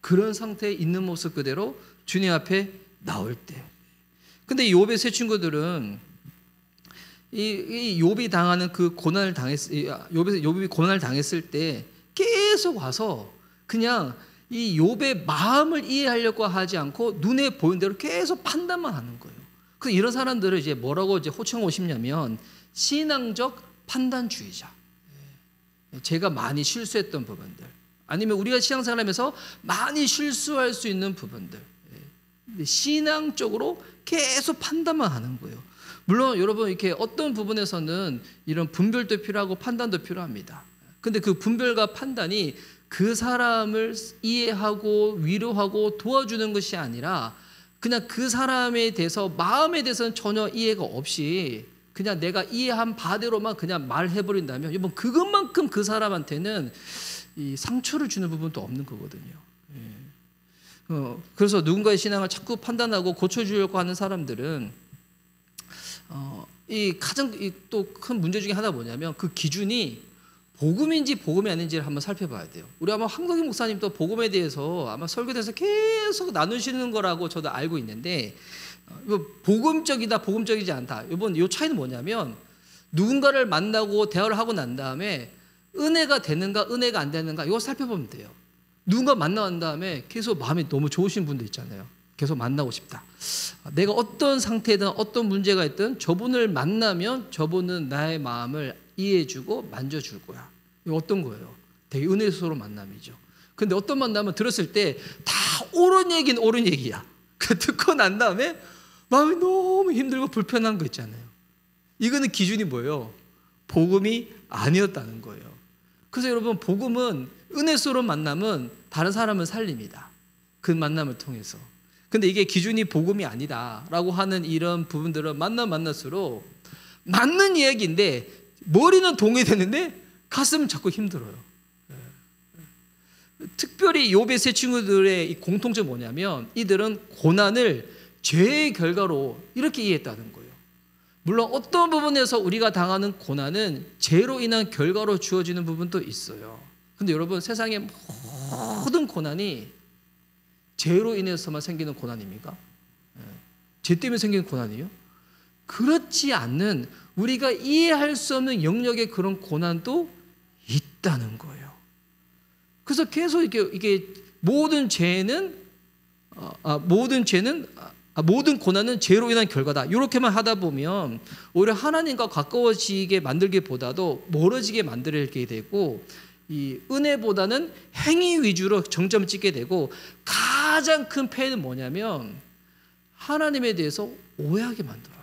그런 상태에 있는 모습 그대로 주님 앞에 나올 때. 근데 이 욥의 세 친구들은 이 욥이 당하는 그 고난을 욥이 고난을 당했을 때 계속 와서 그냥 이 욥의 마음을 이해하려고 하지 않고 눈에 보이는 대로 계속 판단만 하는 거예요. 그래서 이런 사람들을 이제 뭐라고 이제 호칭하고 싶냐면 신앙적 판단주의자. 제가 많이 실수했던 부분들, 아니면 우리가 신앙생활하면서 많이 실수할 수 있는 부분들, 신앙적으로 계속 판단만 하는 거예요. 물론 여러분 이렇게 어떤 부분에서는 이런 분별도 필요하고 판단도 필요합니다. 근데 그 분별과 판단이 그 사람을 이해하고 위로하고 도와주는 것이 아니라 그냥 그 사람에 대해서 마음에 대해서는 전혀 이해가 없이 그냥 내가 이해한 바대로만 그냥 말해버린다면 여러분 그것만큼 그 사람한테는 이 상처를 주는 부분도 없는 거거든요. 그래서 누군가의 신앙을 자꾸 판단하고 고쳐주려고 하는 사람들은 이 가장 또 큰 문제 중에 하나가 뭐냐면 그 기준이 복음인지 복음이 아닌지를 한번 살펴봐야 돼요. 우리 아마 황덕희 목사님도 복음에 대해서 아마 설교에서 계속 나누시는 거라고 저도 알고 있는데, 복음적이다 복음적이지 않다, 이번 요 차이는 뭐냐면 누군가를 만나고 대화를 하고 난 다음에 은혜가 되는가 은혜가 안 되는가 이거 살펴보면 돼요. 누군가 만난 다음에 계속 마음이 너무 좋으신 분들 있잖아요. 계속 만나고 싶다. 내가 어떤 상태든 어떤 문제가 있든 저분을 만나면 저분은 나의 마음을 이해해주고 만져줄 거야. 이거 어떤 거예요? 되게 은혜스러운 만남이죠. 근데 어떤 만남은 들었을 때 다 옳은 얘기는 옳은 얘기야. 그 듣고 난 다음에 마음이 너무 힘들고 불편한 거 있잖아요. 이거는 기준이 뭐예요? 복음이 아니었다는 거예요. 그래서 여러분, 복음은, 은혜스러운 만남은 다른 사람을 살립니다. 그 만남을 통해서. 근데 이게 기준이 복음이 아니다라고 하는 이런 부분들은 만날수록 맞는 이야기인데 머리는 동의되는데 가슴은 자꾸 힘들어요. 특별히 욥의 세 친구들의 이 공통점이 뭐냐면 이들은 고난을 죄의 결과로 이렇게 이해했다는 거예요. 물론 어떤 부분에서 우리가 당하는 고난은 죄로 인한 결과로 주어지는 부분도 있어요. 근데 여러분, 세상의 모든 고난이 죄로 인해서만 생기는 고난입니까? 죄 때문에 생기는 고난이에요? 그렇지 않는, 우리가 이해할 수 없는 영역의 그런 고난도 있다는 거예요. 그래서 계속 이게 모든 고난은 죄로 인한 결과다. 이렇게만 하다 보면 오히려 하나님과 가까워지게 만들기보다도 멀어지게 만들게 되고, 이 은혜보다는 행위 위주로 정점을 찍게 되고, 가장 큰 폐해는 뭐냐면 하나님에 대해서 오해하게 만들어요.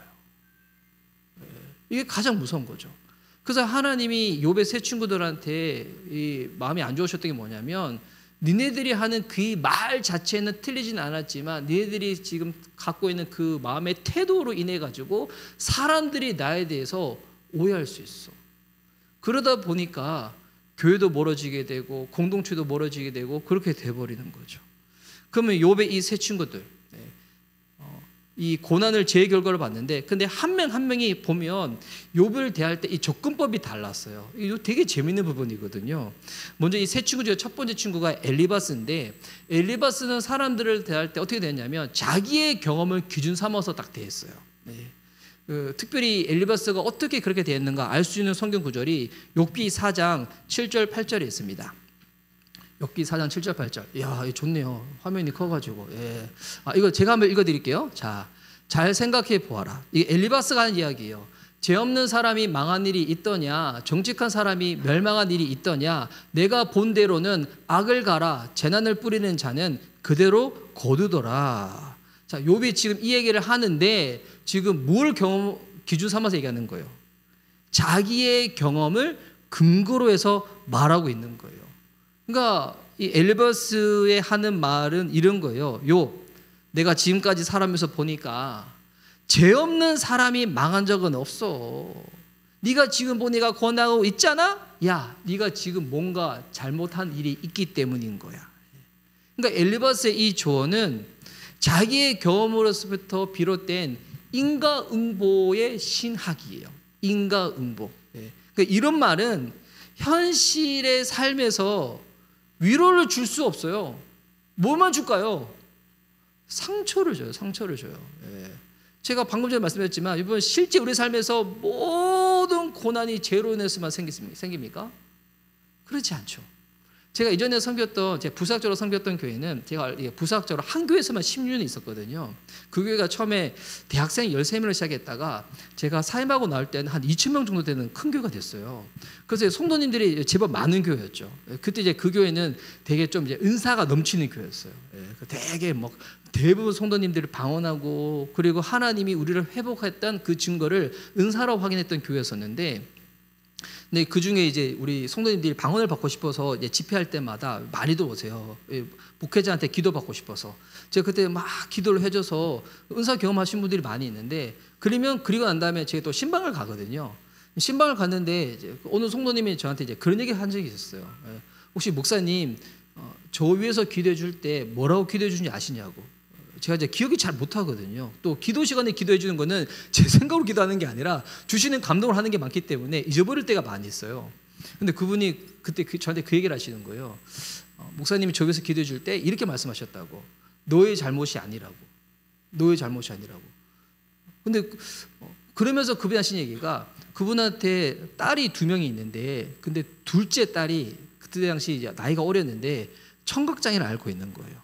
이게 가장 무서운 거죠. 그래서 하나님이 욥의 세 친구들한테 이 마음이 안 좋으셨던 게 뭐냐면, 니네들이 하는 그 말 자체는 틀리진 않았지만 니네들이 지금 갖고 있는 그 마음의 태도로 인해 가지고 사람들이 나에 대해서 오해할 수 있어. 그러다 보니까 교회도 멀어지게 되고 공동체도 멀어지게 되고 그렇게 돼버리는 거죠. 그러면 욥의 이 세 친구들, 이 고난을 죄의 결과를 봤는데, 근데 한 명 한 명이 보면 욥을 대할 때 이 접근법이 달랐어요. 이거 되게 재밌는 부분이거든요. 먼저 이 세 친구 중에 첫 번째 친구가 엘리바스인데, 엘리바스는 사람들을 대할 때 어떻게 됐냐면 자기의 경험을 기준 삼아서 딱 대했어요. 특별히 엘리바스가 어떻게 그렇게 되었는가 알 수 있는 성경 구절이 욥기 4장 7절 8절에 있습니다. 욥기 4장 7절 8절. 이야, 이거 좋네요. 화면이 커가지고. 예. 이거 제가 한번 읽어드릴게요. 자, 잘 생각해 보아라. 이게 엘리바스가 하는 이야기예요. 죄 없는 사람이 망한 일이 있더냐, 정직한 사람이 멸망한 일이 있더냐. 내가 본 대로는 악을 가라, 재난을 뿌리는 자는 그대로 거두더라. 자, 욥이 지금 이 얘기를 하는데 지금 뭘 기준 삼아서 얘기하는 거예요? 자기의 경험을 근거로 해서 말하고 있는 거예요. 그러니까 이 엘리바스의 하는 말은 이런 거예요. 내가 지금까지 살아면서 보니까 죄 없는 사람이 망한 적은 없어. 네가 지금 보니까 권하고 있잖아? 야, 네가 지금 뭔가 잘못한 일이 있기 때문인 거야. 그러니까 엘리바스의 이 조언은 자기의 경험으로부터 비롯된 인과응보의 신학이에요. 인과응보. 그러니까 이런 말은 현실의 삶에서 위로를 줄 수 없어요. 뭘만 줄까요? 상처를 줘요. 상처를 줘요. 제가 방금 전에 말씀드렸지만 이번 실제 우리 삶에서 모든 고난이 죄로 인해서만 생깁니까? 그렇지 않죠. 제가 이전에 섬겼던, 제가 부사학적으로 섬겼던 교회는 제가 부사학적으로 한 교회에서만 10년이 있었거든요. 그 교회가 처음에 대학생 13명을 시작했다가 제가 사임하고 나올 때는 한 2,000명 정도 되는 큰 교회가 됐어요. 그래서 성도님들이 제법 많은 교회였죠. 그때 이제 그 교회는 되게 좀 이제 은사가 넘치는 교회였어요. 되게 뭐 대부분 성도님들을 방언하고, 그리고 하나님이 우리를 회복했던 그 증거를 은사로 확인했던 교회였었는데, 근데 그 중에 이제 우리 성도님들이 방언을 받고 싶어서 이제 집회할 때마다 많이들 오세요. 목회자한테 기도 받고 싶어서. 제가 그때 막 기도를 해줘서 은사 경험하신 분들이 많이 있는데, 그리고 난 다음에 제가 또 신방을 가거든요. 신방을 갔는데 이제 어느 성도님이 저한테 이제 그런 얘기 한 적이 있었어요. 혹시 목사님, 저 위에서 기도해 줄 때 뭐라고 기도해 주는지 아시냐고. 제가 이제 기억이 잘 못하거든요. 또 기도 시간에 기도해 주는 거는 제 생각으로 기도하는 게 아니라 주시는 감동을 하는 게 많기 때문에 잊어버릴 때가 많이 있어요. 근데 그분이 그때 저한테 그 얘기를 하시는 거예요. 목사님이 저기서 기도해 줄 때 이렇게 말씀하셨다고. 너의 잘못이 아니라고. 너의 잘못이 아니라고. 근데 그러면서 그분이 하신 얘기가 그분한테 딸이 2명이 있는데 근데 둘째 딸이 그때 당시 이제 나이가 어렸는데 청각장애를 앓고 있는 거예요.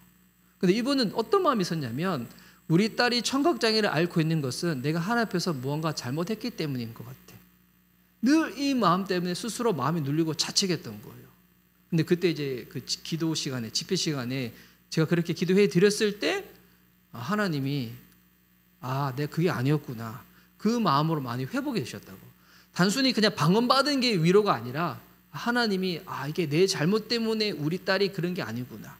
근데 이분은 어떤 마음이 있었냐면 우리 딸이 청각장애를 앓고 있는 것은 내가 하나님 앞에서 무언가 잘못했기 때문인 것 같아. 늘 이 마음 때문에 스스로 마음이 눌리고 자책했던 거예요. 근데 그때 이제 그 기도 시간에 집회 시간에 제가 그렇게 기도해 드렸을 때 하나님이 내가 그게 아니었구나. 그 마음으로 많이 회복해 주셨다고. 단순히 그냥 방언받은 게 위로가 아니라 하나님이 이게 내 잘못 때문에 우리 딸이 그런 게 아니구나.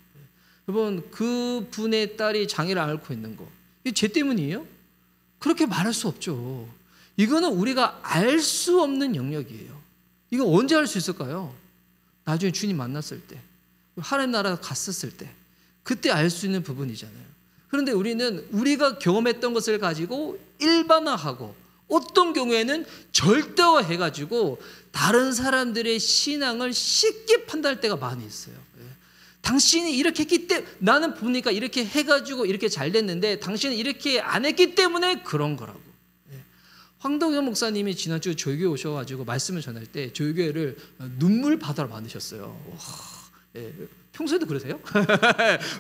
여러분 그 분의 딸이 장애를 앓고 있는 거 이게 제 때문이에요? 그렇게 말할 수 없죠. 이거는 우리가 알 수 없는 영역이에요. 이거 언제 알 수 있을까요? 나중에 주님 만났을 때, 하나님 나라 갔었을 때, 그때 알 수 있는 부분이잖아요. 그런데 우리는 우리가 경험했던 것을 가지고 일반화하고 어떤 경우에는 절대화해가지고 다른 사람들의 신앙을 쉽게 판단할 때가 많이 있어요. 당신이 이렇게 했기 때문에 나는 보니까 이렇게 해가지고 이렇게 잘 됐는데 당신은 이렇게 안 했기 때문에 그런 거라고. 황동현 목사님이 지난주 저희 교회 오셔가지고 말씀을 전할 때 저희 교회를 눈물 바다로 만드셨어요. 평소에도 그러세요?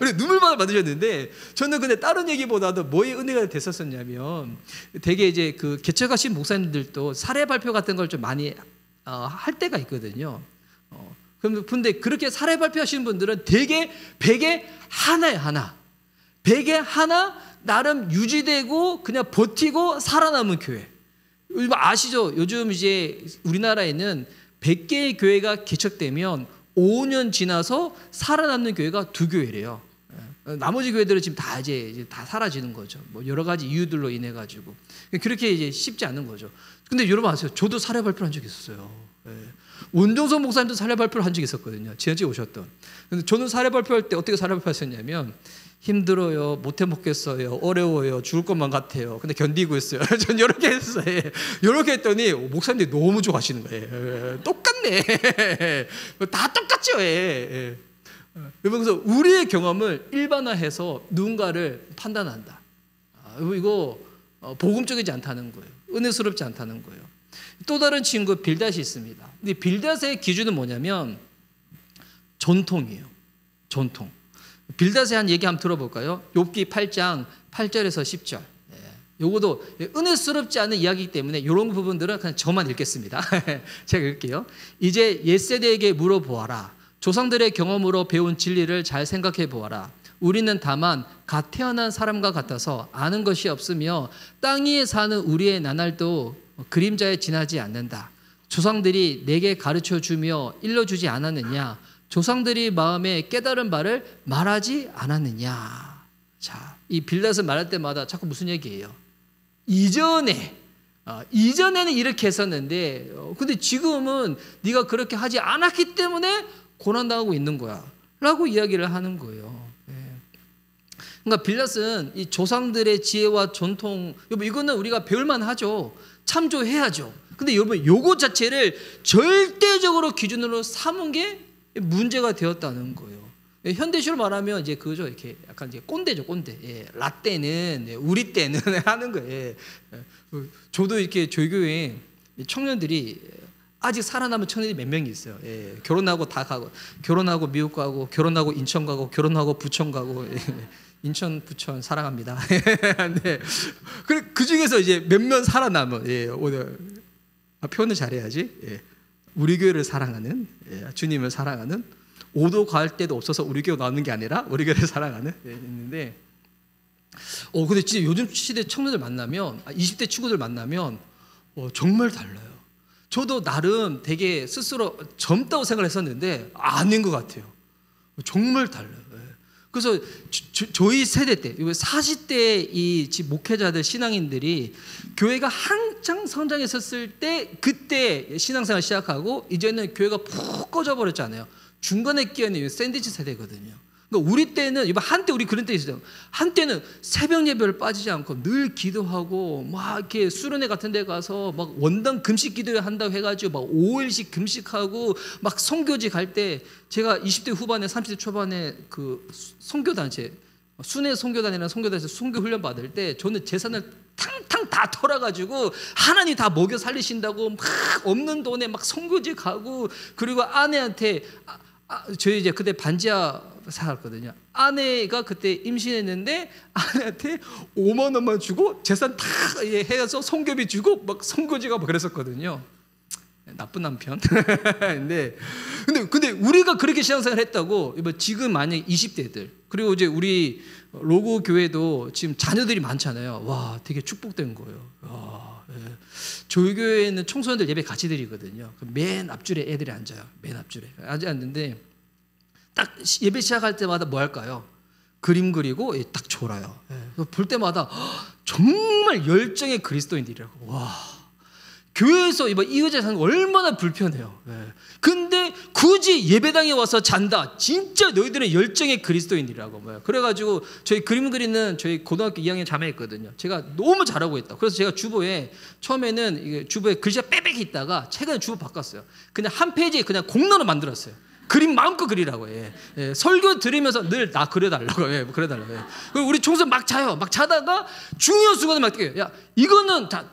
우리 눈물 바다로 만드셨는데 저는 근데 다른 얘기보다도 뭐에 은혜가 됐었냐면 되게 이제 그 개척하신 목사님들도 사례 발표 같은 걸 좀 많이 할 때가 있거든요. 근데 그렇게 사례 발표하시는 분들은 되게 100에 하나에 하나 100에 하나 나름 유지되고 그냥 버티고 살아남은 교회. 아시죠? 요즘 이제 우리나라에는 100개의 교회가 개척되면 5년 지나서 살아남는 교회가 2교회래요. 나머지 교회들은 지금 다 이제 다 사라지는 거죠. 뭐 여러 가지 이유들로 인해 가지고 그렇게 이제 쉽지 않은 거죠. 근데 여러분 아세요? 저도 사례 발표를 한 적이 있었어요. 원종석 목사님도 사례 발표를 한 적이 있었거든요. 지난주에 오셨던. 근데 저는 사례 발표할 때 어떻게 사례 발표했었냐면 힘들어요, 못해 먹겠어요, 어려워요, 죽을 것만 같아요. 근데 견디고 있어요. 전 이렇게 했어요. 이렇게 했더니 목사님들이 너무 좋아하시는 거예요. 똑같네. 다 똑같죠. 그래서 우리의 경험을 일반화해서 누군가를 판단한다. 이거 복음적이지 않다는 거예요. 은혜스럽지 않다는 거예요. 또 다른 친구 빌닷이 있습니다. 근데 빌닷의 기준은 뭐냐면 전통이에요. 전통. 빌닷의 한 얘기 한번 들어볼까요? 욥기 8장 8절에서 10절. 요것도 은혜스럽지 않은 이야기이기 때문에 이런 부분들은 그냥 저만 읽겠습니다. 제가 읽을게요. 이제 옛세대에게 물어보아라. 조상들의 경험으로 배운 진리를 잘 생각해 보아라. 우리는 다만 갓 태어난 사람과 같아서 아는 것이 없으며 땅 위에 사는 우리의 나날도 그림자에 지나지 않는다. 조상들이 내게 가르쳐 주며 일러주지 않았느냐? 조상들이 마음에 깨달은 바를 말하지 않았느냐? 자, 이 빌닷을 말할 때마다 자꾸 무슨 얘기예요? 이전에는 이렇게 했었는데 근데 지금은 네가 그렇게 하지 않았기 때문에 고난당하고 있는 거야 라고 이야기를 하는 거예요. 그러니까 빌닷은 이 조상들의 지혜와 전통, 여러분 이거는 우리가 배울만 하죠. 참조해야죠. 근데 여러분 요거 자체를 절대적으로 기준으로 삼은 게 문제가 되었다는 거예요. 현대식으로 말하면 이제 그죠, 이렇게 약간 이제 꼰대죠, 꼰대. 라떼는 우리 때는 하는 거예요. 저도 이렇게 저희 교회 청년들이 아직 살아남은 청년이 몇 명이 있어요. 결혼하고 다 가고, 결혼하고 미국 가고, 결혼하고 인천 가고, 결혼하고 부천 가고. 인천, 부천 사랑합니다. 네. 그 중에서 이제 몇몇 살아남은, 오늘 표현을 잘해야지. 우리 교회를 사랑하는, 주님을 사랑하는, 오도 갈 때도 없어서 우리 교회 나오는 게 아니라 우리 교회를 사랑하는 있는데, 근데 진짜 요즘 시대 청년들 만나면, 20대 친구들 만나면 정말 달라요. 저도 나름 되게 스스로 젊다고 생각을 했었는데 아닌 것 같아요. 정말 달라요. 그래서 저희 세대 때 40대 이 목회자들 신앙인들이 교회가 한창 성장했었을 때 그때 신앙생활 시작하고 이제는 교회가 푹 꺼져 버렸잖아요. 중간에 끼어있는 샌드위치 세대거든요. 그러니까 우리 때는 한때 우리 그런 때 있어요. 한때는 새벽 예배를 빠지지 않고 늘 기도하고 막 이렇게 수련회 같은 데 가서 막 원당 금식 기도회 한다고 해가지고 막 5일씩 금식하고 막 선교지 갈 때 제가 20대 후반에 30대 초반에 그 선교단체 순회 선교단이라는 선교단에서 선교 훈련 받을 때 저는 재산을 탕탕 다 털어가지고 하나님 다 먹여 살리신다고 막 없는 돈에 막 선교지 가고 그리고 아내한테 저희 이제 그때 반지하 살았거든요. 아내가 그때 임신했는데 아내한테 5만 원만 주고 재산 다 해서 선교비 주고 막 선교지 가고 그랬었거든요. 나쁜 남편. 근데 우리가 그렇게 신앙생활 했다고 지금 만약 20대들 그리고 이제 우리 로고 교회도 지금 자녀들이 많잖아요. 와, 되게 축복된 거예요. 와, 예. 저희 교회에는 청소년들 예배 같이 드리거든요. 맨 앞줄에 애들이 앉아요. 맨 앞줄에 앉았는데 딱 예배 시작할 때마다 뭐 할까요? 그림 그리고 딱 졸아요. 예. 볼 때마다 정말 열정의 그리스도인들이라고. 와, 교회에서 이 의자에 사는 거 얼마나 불편해요. 예. 근데 굳이 예배당에 와서 잔다. 진짜 너희들은 열정의 그리스도인이라고. 그래가지고 저희 그림 그리는 저희 고등학교 2학년 자매였거든요. 제가 너무 잘하고 있다. 그래서 제가 주보에 처음에는 이게 주보에 글씨가 빽빽히 있다가 최근에 주보 바꿨어요. 그냥 한 페이지에 그냥 공로로 만들었어요. 그림 마음껏 그리라고. 예. 예. 설교 들으면서 늘 나 그려달라고. 예. 그려달라고. 예. 그리고 우리 총선 막 자요. 막 자다가 중요한 순간에 막 뛰어요. 야, 이거는 다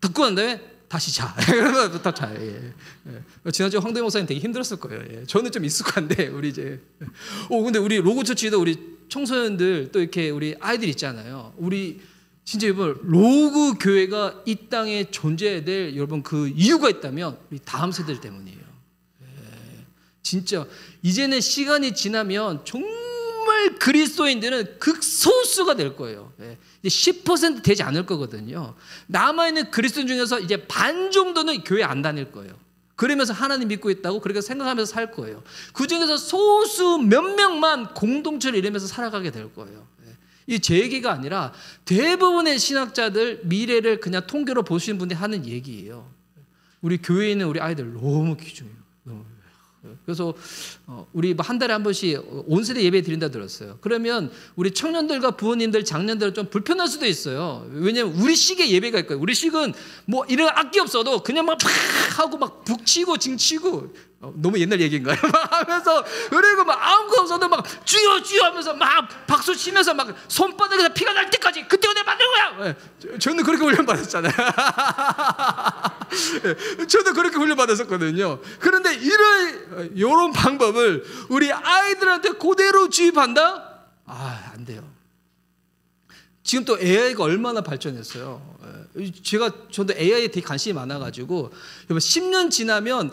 듣고 난 다음에 다시 자. 그러면 다 자요. 예. 예. 지난주에 황대 목사님 되게 힘들었을 거예요. 예. 저는 좀 익숙한데 우리 이제. 근데 우리 로고처치도 우리 청소년들 또 이렇게 우리 아이들 있잖아요. 우리 진짜 여러분 로고 교회가 이 땅에 존재해야 될 여러분 그 이유가 있다면 우리 다음 세대들 때문이에요. 진짜 이제는 시간이 지나면 정말 그리스도인들은 극소수가 될 거예요. 이제 10% 되지 않을 거거든요. 남아있는 그리스도인 중에서 이제 반 정도는 교회 안 다닐 거예요. 그러면서 하나님 믿고 있다고 그렇게 생각하면서 살 거예요. 그 중에서 소수 몇 명만 공동체를 이루면서 살아가게 될 거예요. 이 제 얘기가 아니라 대부분의 신학자들 미래를 그냥 통계로 보시는 분들이 하는 얘기예요. 우리 교회에 있는 우리 아이들 너무 귀중해요. 너무. 그래서 우리 한 달에 한 번씩 온 세대 예배 드린다 들었어요. 그러면 우리 청년들과 부모님들, 장년들 좀 불편할 수도 있어요. 왜냐면 우리 식의 예배가 있거든요. 우리 식은 뭐 이런 악기 없어도 그냥 막 하고 막 북치고 징치고 너무 옛날 얘기인가요? 막 하면서 그리고 막 아무것도 없어도 막 주여 주여 하면서 막 박수 치면서 막 손바닥에서 피가 날 때까지 그때가 내가 만든 거야. 저는 그렇게 훈련 받았잖아요. 저도 그렇게 훈련 받았었거든요. 그런데 이런 방법을 우리 아이들한테 그대로 주입한다? 안 돼요. 지금 또 AI가 얼마나 발전했어요. 저도 AI에 되게 관심이 많아가지고 10년 지나면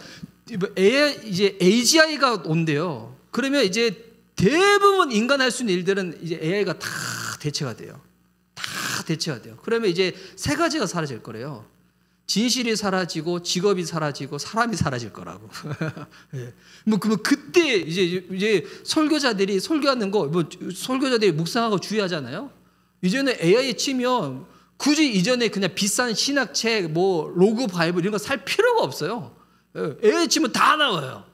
이제 AGI가 온대요. 그러면 이제 대부분 인간 할 수 있는 일들은 이제 AI가 다 대체가 돼요. 다 대체가 돼요. 그러면 이제 세 가지가 사라질 거래요. 진실이 사라지고 직업이 사라지고 사람이 사라질 거라고. 예. 그러면 그때 이제 설교자들이 설교하는 거, 설교자들이 묵상하고 주의하잖아요. 이제는 AI에 치면 굳이 이전에 그냥 비싼 신학책, 뭐 로그 바이블 이런 거 살 필요가 없어요. AI에 치면 다 나와요.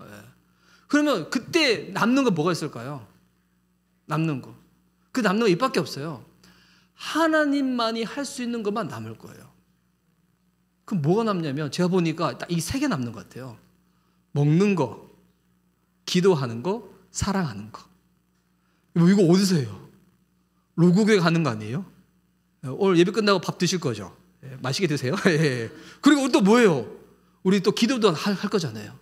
그러면 그때 남는 거 뭐가 있을까요? 남는 거. 그 남는 거 이밖에 없어요. 하나님만이 할 수 있는 것만 남을 거예요. 그럼 뭐가 남냐면 제가 보니까 딱 이 세 개 남는 것 같아요. 먹는 거, 기도하는 거, 사랑하는 거. 이거 어디서 해요? 로고교회 가는 거 아니에요? 오늘 예배 끝나고 밥 드실 거죠? 맛있게 드세요. 그리고 또 뭐예요? 우리 또 기도도 할 거잖아요.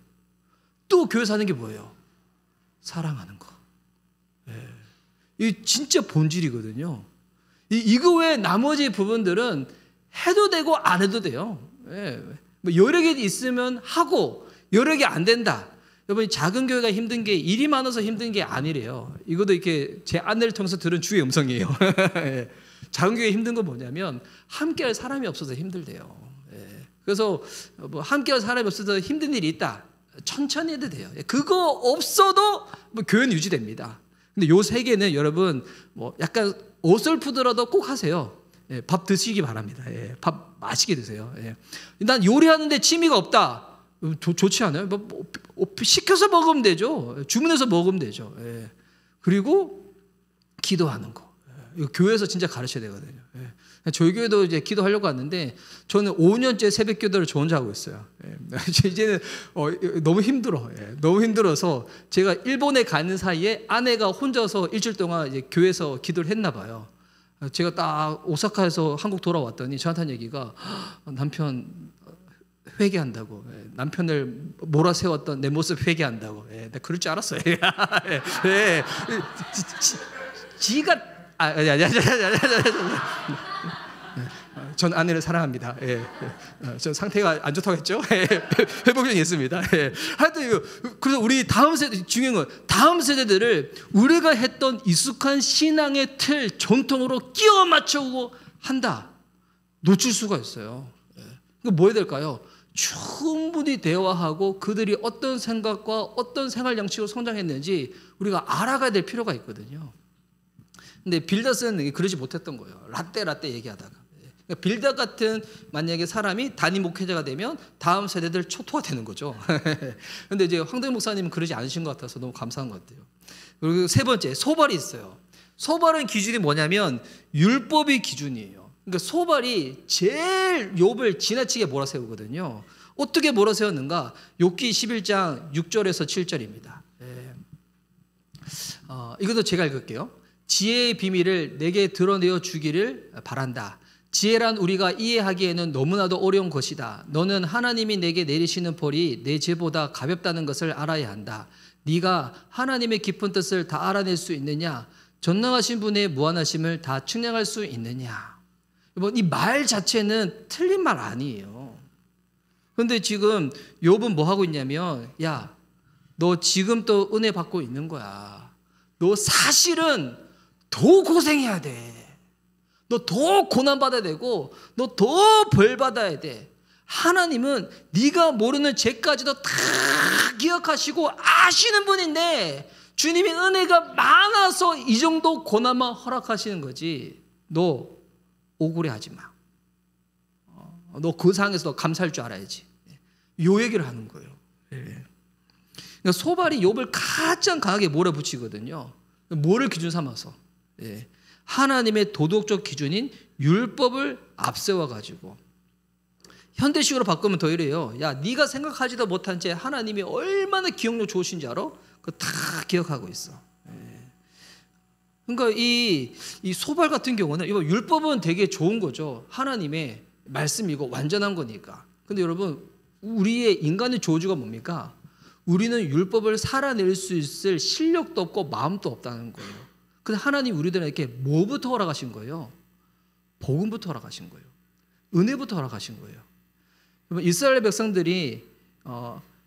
또 교회 사는 게 뭐예요? 사랑하는 거. 이 진짜 본질이거든요. 이거 외에 나머지 부분들은 해도 되고 안 해도 돼요. 뭐 여러 개 있으면 하고 여러 개 안 된다. 여러분 작은 교회가 힘든 게 일이 많아서 힘든 게 아니래요. 이것도 이렇게 제 아내를 통해서 들은 주의 음성이에요. 작은 교회 힘든 건 뭐냐면 함께할 사람이 없어서 힘들대요. 그래서 뭐 함께할 사람이 없어서 힘든 일이 있다. 천천히 해도 돼요. 그거 없어도 뭐 교회는 유지됩니다. 근데 요 세 개는 여러분 뭐 약간 어설프더라도 꼭 하세요. 밥 드시기 바랍니다. 밥 맛있게 드세요. 난 요리하는데 취미가 없다. 좋지 않아요? 뭐 시켜서 먹으면 되죠. 주문해서 먹으면 되죠. 그리고 기도하는 거. 이거 교회에서 진짜 가르쳐야 되거든요. 저희 교회도 이제 기도하려고 왔는데 저는 5년째 새벽 기도를 저 혼자 하고 있어요. 이제는 너무 힘들어. 너무 힘들어서 제가 일본에 가는 사이에 아내가 혼자서 일주일 동안 이제 교회에서 기도를 했나 봐요. 제가 딱 오사카에서 한국 돌아왔더니 저한테 한 얘기가 남편 회개한다고, 남편을 몰아세웠던 내 모습 회개한다고. 내가 그럴 줄 알았어요. 지가 전 아내를 사랑합니다. 전 상태가 안 좋다고 했죠. 회복력이 있습니다. 하여튼 그래서 우리 다음 세대, 중요한 건 다음 세대들을 우리가 했던 익숙한 신앙의 틀, 전통으로 끼워 맞추고 한다. 놓칠 수가 있어요. 뭐 해야 될까요? 충분히 대화하고 그들이 어떤 생각과 어떤 생활 양식으로 성장했는지 우리가 알아가야 될 필요가 있거든요. 근데 빌닷은 그러지 못했던 거예요. 라떼 얘기하다가. 그러니까 빌닷 같은 만약에 사람이 단임 목회자가 되면 다음 세대들 초토화 되는 거죠. 근데 이제 황대 목사님은 그러지 않으신 것 같아서 너무 감사한 것 같아요. 그리고 세 번째, 소발이 있어요. 소발은 기준이 뭐냐면 율법이 기준이에요. 그러니까 소발이 제일 욥을 지나치게 몰아세우거든요. 어떻게 몰아세웠는가? 욥기 11장 6절에서 7절입니다. 이것도 제가 읽을게요. 지혜의 비밀을 내게 드러내어 주기를 바란다. 지혜란 우리가 이해하기에는 너무나도 어려운 것이다. 너는 하나님이 내게 내리시는 벌이 내 죄보다 가볍다는 것을 알아야 한다. 네가 하나님의 깊은 뜻을 다 알아낼 수 있느냐? 전능하신 분의 무한하심을 다 측량할 수 있느냐? 이 말 자체는 틀린 말 아니에요. 그런데 지금 욥은 뭐 하고 있냐면, 야, 너 지금 또 은혜 받고 있는 거야. 너 사실은 더 고생해야 돼. 너 더 고난받아야 되고 너 더 벌받아야 돼. 하나님은 네가 모르는 죄까지도 다 기억하시고 아시는 분인데 주님이 은혜가 많아서 이 정도 고난만 허락하시는 거지. 너 억울해하지 마. 너 그 상황에서 감사할 줄 알아야지. 요 얘기를 하는 거예요. 그러니까 소발이 욥을 가장 강하게 몰아붙이거든요. 뭐를 기준 삼아서? 하나님의 도덕적 기준인 율법을 앞세워가지고 현대식으로 바꾸면 더 이래요. 야, 네가 생각하지도 못한 채 하나님이 얼마나 기억력 좋으신지 알아? 그거 다 기억하고 있어. 그러니까 이 소발 같은 경우는 율법은 되게 좋은 거죠. 하나님의 말씀이고 완전한 거니까. 근데 여러분, 우리의 인간의 저주가 뭡니까? 우리는 율법을 살아낼 수 있을 실력도 없고 마음도 없다는 거예요. 근데 하나님 우리들에게 뭐부터 허락하신 거예요? 복음부터 허락하신 거예요. 은혜부터 허락하신 거예요. 이스라엘 백성들이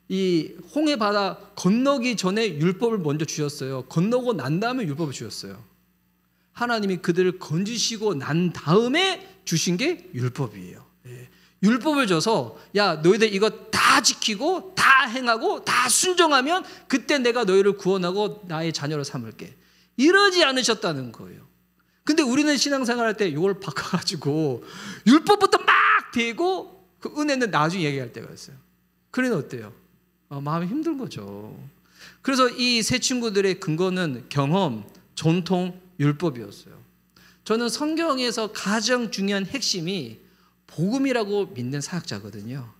이 홍해 바다 건너기 전에 율법을 먼저 주셨어요. 건너고 난 다음에 율법을 주셨어요. 하나님이 그들을 건지시고 난 다음에 주신 게 율법이에요. 율법을 줘서 야, 너희들 이거 다 지키고 다 행하고 다 순종하면 그때 내가 너희를 구원하고 나의 자녀로 삼을게. 이러지 않으셨다는 거예요. 근데 우리는 신앙생활할 때 이걸 바꿔가지고 율법부터 막 대고 그 은혜는 나중에 얘기할 때가 있어요. 그러면 어때요? 마음이 힘든 거죠. 그래서 이 세 친구들의 근거는 경험, 전통, 율법이었어요. 저는 성경에서 가장 중요한 핵심이 복음이라고 믿는 사역자거든요.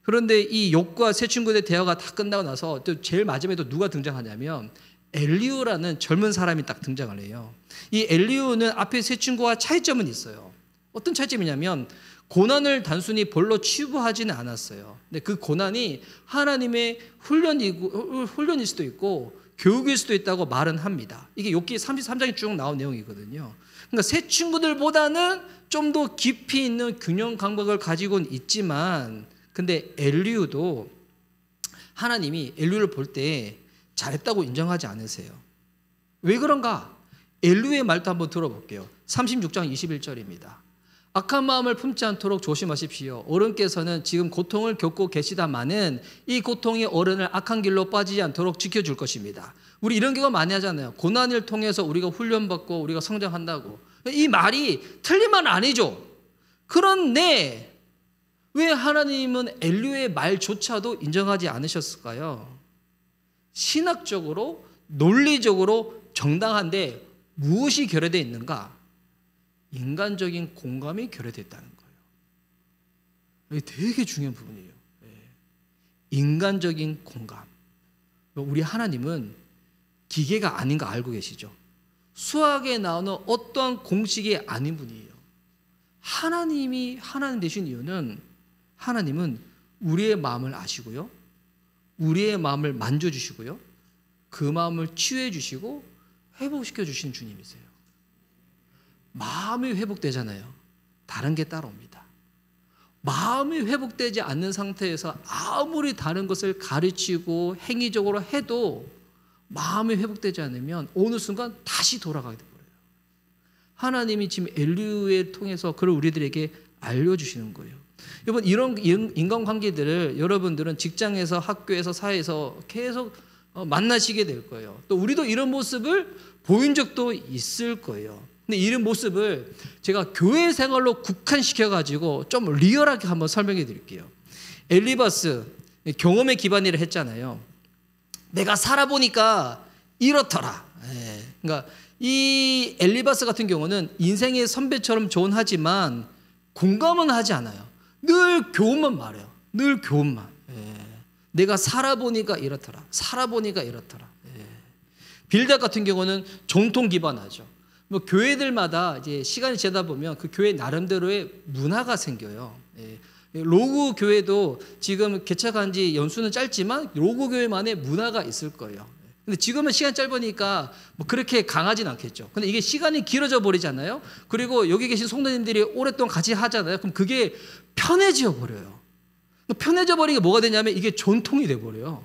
그런데 이 욥과 세 친구들의 대화가 다 끝나고 나서 또 제일 마지막에 또 누가 등장하냐면 엘리후라는 젊은 사람이 딱 등장을 해요. 이 엘리후는 앞에 세 친구와 차이점은 있어요. 어떤 차이점이냐면 고난을 단순히 벌로 치부하지는 않았어요. 근데 그 고난이 하나님의 훈련일 수도 있고 교육일 수도 있다고 말은 합니다. 이게 욥기 33장에 쭉 나온 내용이거든요. 그러니까 세 친구들보다는 좀 더 깊이 있는 균형 감각을 가지고는 있지만, 근데 엘리후도 하나님이 엘리후를 볼 때 잘했다고 인정하지 않으세요. 왜 그런가? 엘리후의 말도 한번 들어볼게요. 36장 21절입니다. 악한 마음을 품지 않도록 조심하십시오. 어른께서는 지금 고통을 겪고 계시다마는 이 고통이 어른을 악한 길로 빠지지 않도록 지켜줄 것입니다. 우리 이런 경우 많이 하잖아요. 고난을 통해서 우리가 훈련받고 우리가 성장한다고. 이 말이 틀린 말은 아니죠. 그런데 왜 하나님은 엘리후의 말조차도 인정하지 않으셨을까요? 신학적으로 논리적으로 정당한데 무엇이 결여되어 있는가? 인간적인 공감이 결여되어 있다는 거예요. 이게 되게 중요한 부분이에요. 인간적인 공감. 우리 하나님은 기계가 아닌 거 알고 계시죠? 수학에 나오는 어떠한 공식이 아닌 분이에요. 하나님이 하나님 되신 이유는 하나님은 우리의 마음을 아시고요, 우리의 마음을 만져주시고요, 그 마음을 치유해 주시고 회복시켜 주시는 주님이세요. 마음이 회복되잖아요. 다른 게 따라옵니다. 마음이 회복되지 않는 상태에서 아무리 다른 것을 가르치고 행위적으로 해도 마음이 회복되지 않으면 어느 순간 다시 돌아가게 돼버려요. 하나님이 지금 엘리후를 통해서 그걸 우리들에게 알려주시는 거예요. 여러분, 이런 인간관계들을 여러분들은 직장에서, 학교에서, 사회에서 계속 만나시게 될 거예요. 또 우리도 이런 모습을 보인 적도 있을 거예요. 근데 이런 모습을 제가 교회 생활로 국한시켜가지고 좀 리얼하게 한번 설명해 드릴게요. 엘리바스, 경험에 기반이라 했잖아요. 내가 살아보니까 이렇더라. 그러니까 이 엘리바스 같은 경우는 인생의 선배처럼 조언하지만 공감은 하지 않아요. 늘 교훈만 말해요. 늘 교훈만. 내가 살아보니까 이렇더라. 살아보니까 이렇더라. 빌닷 같은 경우는 정통 기반하죠. 뭐 교회들마다 이제 시간이 지나다 보면 그 교회 나름대로의 문화가 생겨요. 로구 교회도 지금 개척한 지 연수는 짧지만 로구 교회만의 문화가 있을 거예요. 근데 지금은 시간이 짧으니까 뭐 그렇게 강하진 않겠죠. 근데 이게 시간이 길어져 버리잖아요. 그리고 여기 계신 성도님들이 오랫동안 같이 하잖아요. 그럼 그게 편해져 버려요. 편해져 버리는 게 뭐가 되냐면 이게 전통이 돼 버려요.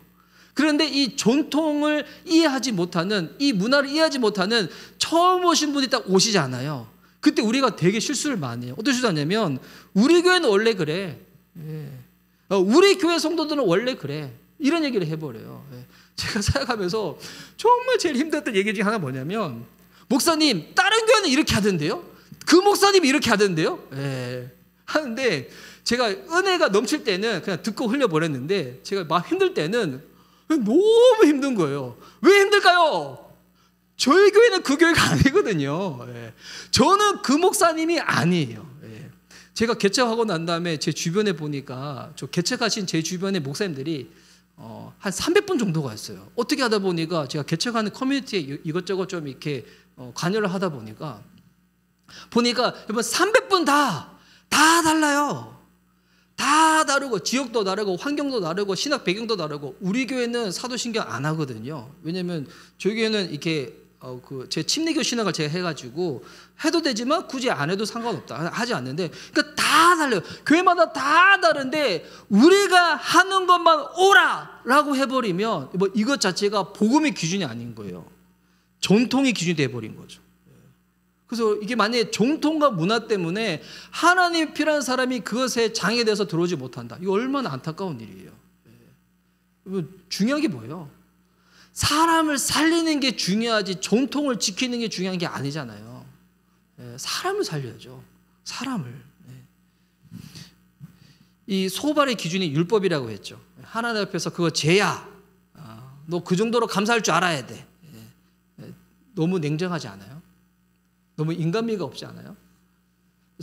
그런데 이 전통을 이해하지 못하는, 이 문화를 이해하지 못하는 처음 오신 분이 딱 오시지 않아요. 그때 우리가 되게 실수를 많이 해요. 어떤 실수하냐면 우리 교회는 원래 그래. 우리 교회 성도들은 원래 그래. 이런 얘기를 해버려요. 제가 살아가면서 정말 제일 힘들었던 얘기 중에 하나 뭐냐면, 목사님 다른 교회는 이렇게 하던데요? 그 목사님이 이렇게 하던데요? 하는데 제가 은혜가 넘칠 때는 그냥 듣고 흘려버렸는데, 제가 막 힘들 때는 너무 힘든 거예요. 왜 힘들까요? 저희 교회는 그 교회가 아니거든요. 저는 그 목사님이 아니에요. 제가 개척하고 난 다음에 제 주변에 보니까, 저 개척하신 제 주변의 목사님들이 한 300분 정도가 있어요. 어떻게 하다 보니까 제가 개척하는 커뮤니티에 이것저것 좀 이렇게 관여를 하다 보니까 여러분 300분 다 달라요. 다 다르고, 지역도 다르고, 환경도 다르고, 신학 배경도 다르고. 우리 교회는 사도신경 안 하거든요. 왜냐면 저희 교회는 이렇게 제 침례교 신학을 제가 해가지고 해도 되지만 굳이 안 해도 상관없다, 하지 않는데, 그러니까 다 달라요. 교회마다 다 다른데 우리가 하는 것만 오라라고 해버리면 뭐 이것 자체가 복음의 기준이 아닌 거예요. 전통의 기준이 돼버린 거죠. 그래서 이게 만약에 정통과 문화 때문에 하나님이 필요한 사람이 그것에 장애돼서 들어오지 못한다. 이거 얼마나 안타까운 일이에요. 중요한 게 뭐예요? 사람을 살리는 게 중요하지 전통을 지키는 게 중요한 게 아니잖아요. 사람을 살려야죠. 사람을. 이 소발의 기준이 율법이라고 했죠. 하나님 앞에서 그거 죄야. 너 그 정도로 감사할 줄 알아야 돼. 너무 냉정하지 않아요? 너무 인간미가 없지 않아요?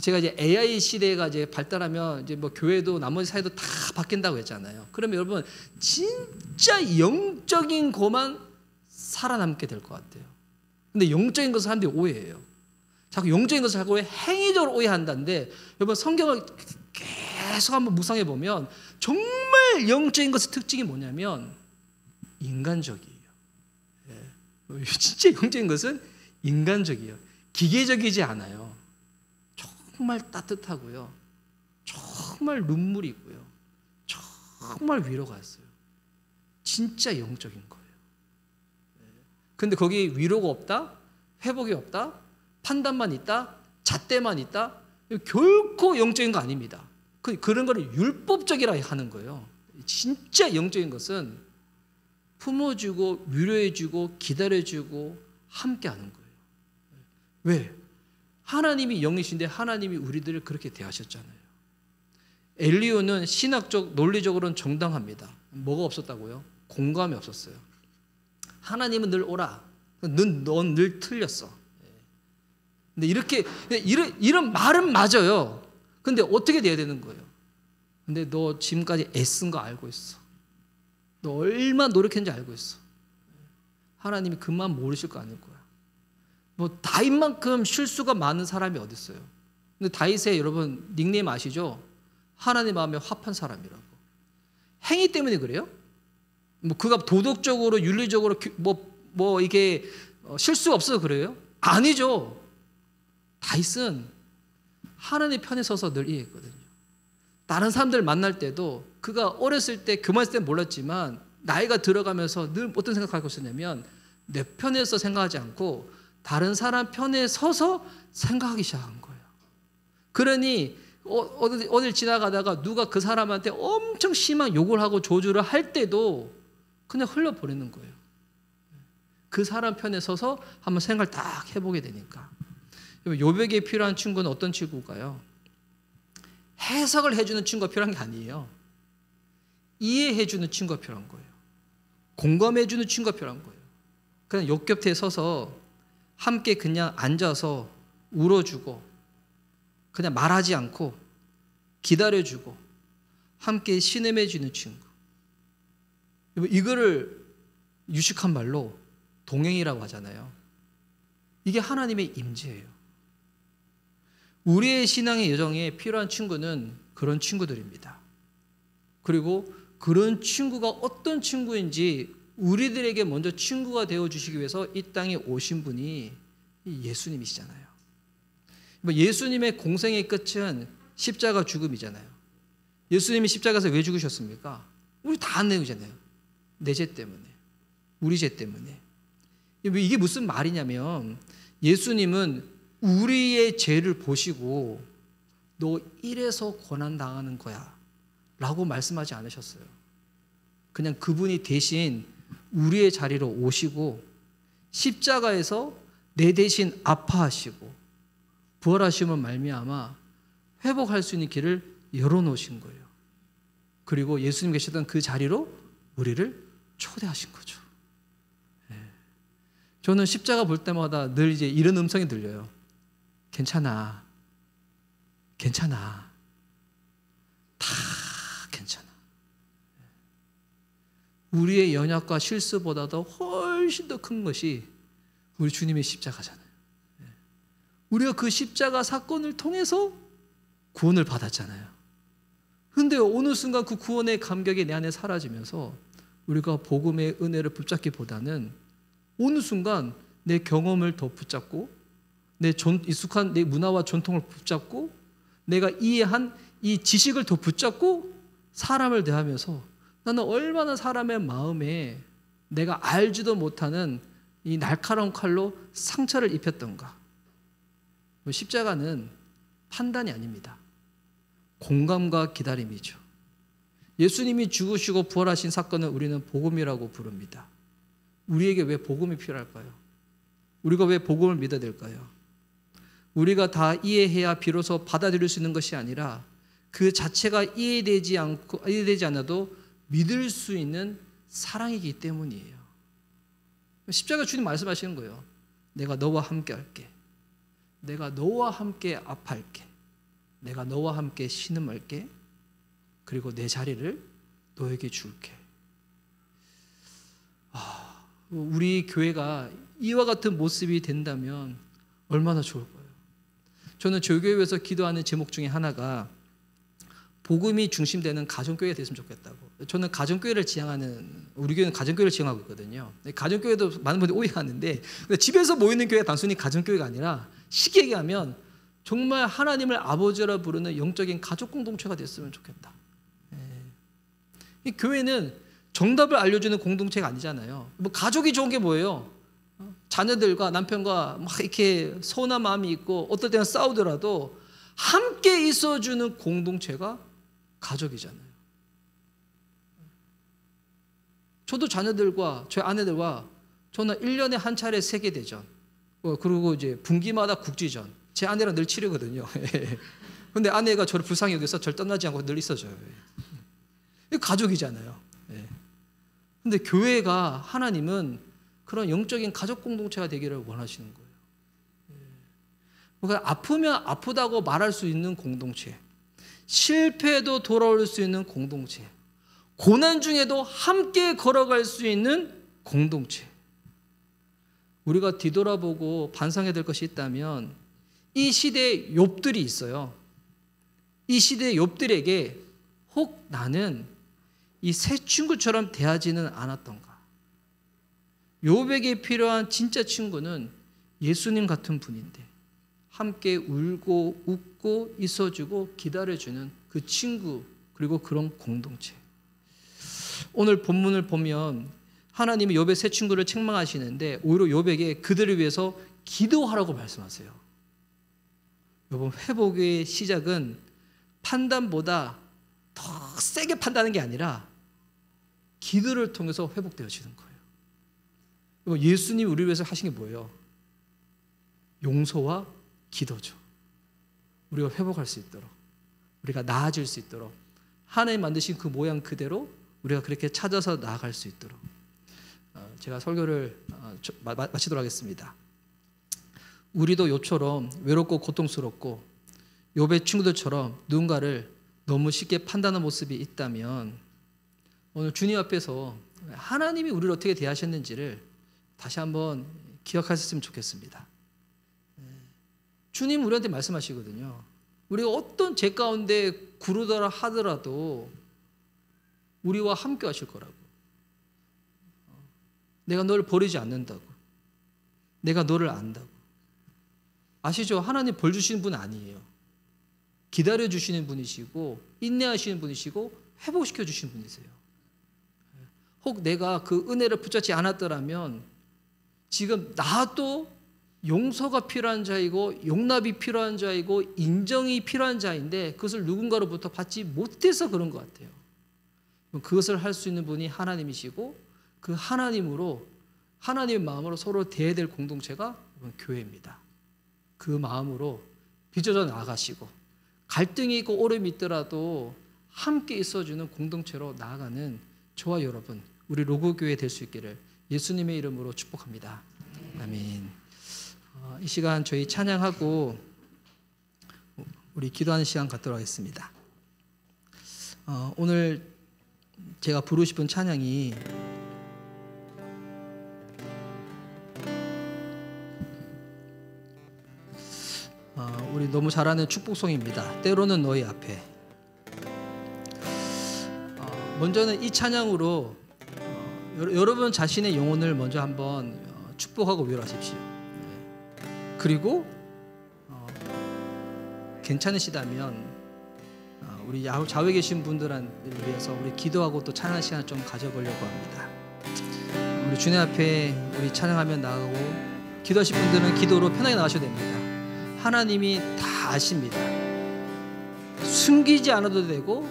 제가 이제 AI 시대가 이제 발달하면 이제 뭐 교회도 나머지 사회도 다 바뀐다고 했잖아요. 그러면 여러분 진짜 영적인 것만 살아남게 될 것 같아요. 근데 영적인 것을 사람들이 오해해요. 자꾸 영적인 것을 자꾸 행위적으로 오해한다는데, 여러분 성경을 계속 한번 묵상해 보면 정말 영적인 것의 특징이 뭐냐면 인간적이에요. 진짜 영적인 것은 인간적이에요. 기계적이지 않아요. 정말 따뜻하고요. 정말 눈물이 있고요. 정말 위로가 있어요. 진짜 영적인 거예요. 근데 거기 위로가 없다, 회복이 없다, 판단만 있다, 잣대만 있다, 결코 영적인 거 아닙니다. 그런 거를 율법적이라 하는 거예요. 진짜 영적인 것은 품어주고 위로해주고 기다려주고 함께하는 거예요. 왜? 하나님이 영이신데 하나님이 우리들을 그렇게 대하셨잖아요. 엘리후는 신학적, 논리적으로는 정당합니다. 뭐가 없었다고요? 공감이 없었어요. 하나님은 늘 오라. 넌 늘 틀렸어. 근데 이런 말은 맞아요. 근데 어떻게 돼야 되는 거예요? 근데 너 지금까지 애쓴 거 알고 있어. 너 얼마나 노력했는지 알고 있어. 하나님이 그만 모르실 거 아닐 거야. 뭐 다윗만큼 실수가 많은 사람이 어디 있어요? 근데 다윗의 여러분 닉네임 아시죠? 하나님 마음에 합한 사람이라고. 행위 때문에 그래요? 뭐 그가 도덕적으로 윤리적으로 뭐 이게 실수가 없어서 그래요? 아니죠. 다윗은 하나님 편에 서서 늘 이해했거든요. 다른 사람들 만날 때도 그가 어렸을 때 교만했을 때는 몰랐지만 나이가 들어가면서 늘 어떤 생각하고 있었냐면 내 편에서 생각하지 않고 다른 사람 편에 서서 생각하기 시작한 거예요. 그러니 어딜 지나가다가 누가 그 사람한테 엄청 심한 욕을 하고 조주를 할 때도 그냥 흘려보내는 거예요. 그 사람 편에 서서 한번 생각을 딱 해보게 되니까. 요백에 필요한 친구는 어떤 친구일까요? 해석을 해주는 친구가 필요한 게 아니에요. 이해해주는 친구가 필요한 거예요. 공감해주는 친구가 필요한 거예요. 그냥 욕 곁에 서서 함께 그냥 앉아서 울어주고 그냥 말하지 않고 기다려주고 함께 신음해주는 친구. 이거를 유식한 말로 동행이라고 하잖아요. 이게 하나님의 임재예요. 우리의 신앙의 여정에 필요한 친구는 그런 친구들입니다. 그리고 그런 친구가 어떤 친구인지 우리들에게 먼저 친구가 되어주시기 위해서 이 땅에 오신 분이 예수님이시잖아요. 예수님의 공생의 끝은 십자가 죽음이잖아요. 예수님이 십자가에서 왜 죽으셨습니까? 우리 다 안 내우잖아요. 내 죄 때문에, 우리 죄 때문에. 이게 무슨 말이냐면 예수님은 우리의 죄를 보시고 너 이래서 고난당하는 거야 라고 말씀하지 않으셨어요. 그냥 그분이 대신 우리의 자리로 오시고 십자가에서 내 대신 아파하시고 부활하심을 말미암아 회복할 수 있는 길을 열어놓으신 거예요. 그리고 예수님 계시던 그 자리로 우리를 초대하신 거죠. 저는 십자가 볼 때마다 늘 이제 이런 음성이 들려요. 괜찮아. 괜찮아. 다 괜찮아. 우리의 연약과 실수보다도 훨씬 더 큰 것이 우리 주님의 십자가잖아요. 우리가 그 십자가 사건을 통해서 구원을 받았잖아요. 그런데 어느 순간 그 구원의 감격이 내 안에 사라지면서 우리가 복음의 은혜를 붙잡기보다는 어느 순간 내 경험을 더 붙잡고 익숙한 내 문화와 전통을 붙잡고 내가 이해한 이 지식을 더 붙잡고 사람을 대하면서 나는 얼마나 사람의 마음에 내가 알지도 못하는 이 날카로운 칼로 상처를 입혔던가. 십자가는 판단이 아닙니다. 공감과 기다림이죠. 예수님이 죽으시고 부활하신 사건을 우리는 복음이라고 부릅니다. 우리에게 왜 복음이 필요할까요? 우리가 왜 복음을 믿어야 될까요? 우리가 다 이해해야 비로소 받아들일 수 있는 것이 아니라 그 자체가 이해되지 않아도 믿을 수 있는 사랑이기 때문이에요. 십자가 주님 말씀하시는 거예요. 내가 너와 함께 할게. 내가 너와 함께 아파할게. 내가 너와 함께 신음할게. 그리고 내 자리를 너에게 줄게. 우리 교회가 이와 같은 모습이 된다면 얼마나 좋을까요? 저는 저교회에서 기도하는 제목 중에 하나가 복음이 중심되는 가정교회가 됐으면 좋겠다고. 저는 가정교회를 지향하는, 우리 교회는 가정교회를 지향하고 있거든요. 가정교회도 많은 분들이 오해하는데 집에서 모이는 교회가 단순히 가정교회가 아니라 쉽게 얘기하면 정말 하나님을 아버지라 부르는 영적인 가족 공동체가 됐으면 좋겠다. 이 교회는 정답을 알려주는 공동체가 아니잖아요. 뭐 가족이 좋은 게 뭐예요? 자녀들과 남편과 막 이렇게 서운한 마음이 있고 어떨 때는 싸우더라도 함께 있어주는 공동체가 가족이잖아요. 저도 자녀들과 저희 아내들과 저는 1년에 한 차례 세계대전 그리고 이제 분기마다 국지전 제 아내랑 늘 치르거든요. 근데 아내가 저를 불쌍히 여겨서 저를 떠나지 않고 늘 있어줘요. 이거 가족이잖아요. 근데 교회가 하나님은 그런 영적인 가족 공동체가 되기를 원하시는 거예요. 그러니까 아프면 아프다고 말할 수 있는 공동체, 실패해도 돌아올 수 있는 공동체, 고난 중에도 함께 걸어갈 수 있는 공동체. 우리가 뒤돌아보고 반성해야 될 것이 있다면 이 시대에 욥들이 있어요. 이 시대의 욥들에게 혹 나는 이 새 친구처럼 대하지는 않았던가. 욥에게 필요한 진짜 친구는 예수님 같은 분인데 함께 울고 웃고 있어주고 기다려주는 그 친구, 그리고 그런 공동체. 오늘 본문을 보면 하나님이 욥의 새 친구를 책망하시는데 오히려 욥에게 그들을 위해서 기도하라고 말씀하세요. 욥은 회복의 시작은 판단보다 더 세게 판단하는 게 아니라 기도를 통해서 회복되어지는 거예요. 예수님이 우리를 위해서 하신 게 뭐예요? 용서와 기도죠. 우리가 회복할 수 있도록, 우리가 나아질 수 있도록, 하나님 만드신 그 모양 그대로 우리가 그렇게 찾아서 나아갈 수 있도록. 제가 설교를 마치도록 하겠습니다. 우리도 욥처럼 외롭고 고통스럽고 욥의 친구들처럼 누군가를 너무 쉽게 판단하는 모습이 있다면 오늘 주님 앞에서 하나님이 우리를 어떻게 대하셨는지를 다시 한번 기억하셨으면 좋겠습니다. 주님 우리한테 말씀하시거든요. 우리가 어떤 죄 가운데 구르더라 하더라도 우리와 함께 하실 거라고. 내가 너를 버리지 않는다고. 내가 너를 안다고. 아시죠? 하나님 벌 주시는 분 아니에요. 기다려 주시는 분이시고 인내하시는 분이시고 회복시켜 주시는 분이세요. 혹 내가 그 은혜를 붙잡지 않았더라면 지금 나도 용서가 필요한 자이고 용납이 필요한 자이고 인정이 필요한 자인데 그것을 누군가로부터 받지 못해서 그런 것 같아요. 그것을 할 수 있는 분이 하나님이시고 그 하나님으로, 하나님의 마음으로 서로 대해야 될 공동체가 교회입니다. 그 마음으로 빚어져 나아가시고 갈등이 있고 오름이 있더라도 함께 있어주는 공동체로 나아가는 저와 여러분, 우리 로고교회 될 수 있기를 예수님의 이름으로 축복합니다. 아멘. 이 시간 저희 찬양하고 우리 기도하는 시간 갖도록 하겠습니다. 오늘 제가 부르고 싶은 찬양이 우리 너무 잘 아는 축복송입니다. 때로는 너희 앞에. 먼저는 이 찬양으로 여러분 자신의 영혼을 먼저 한번 축복하고 위로하십시오. 그리고 괜찮으시다면 우리 좌우에 계신 분들을 위해서 우리 기도하고 또 찬양 시간 좀 가져보려고 합니다. 우리 주님 앞에 우리 찬양하면 나가고 기도하실 분들은 기도로 편하게 나가셔도 됩니다. 하나님이 다 아십니다. 숨기지 않아도 되고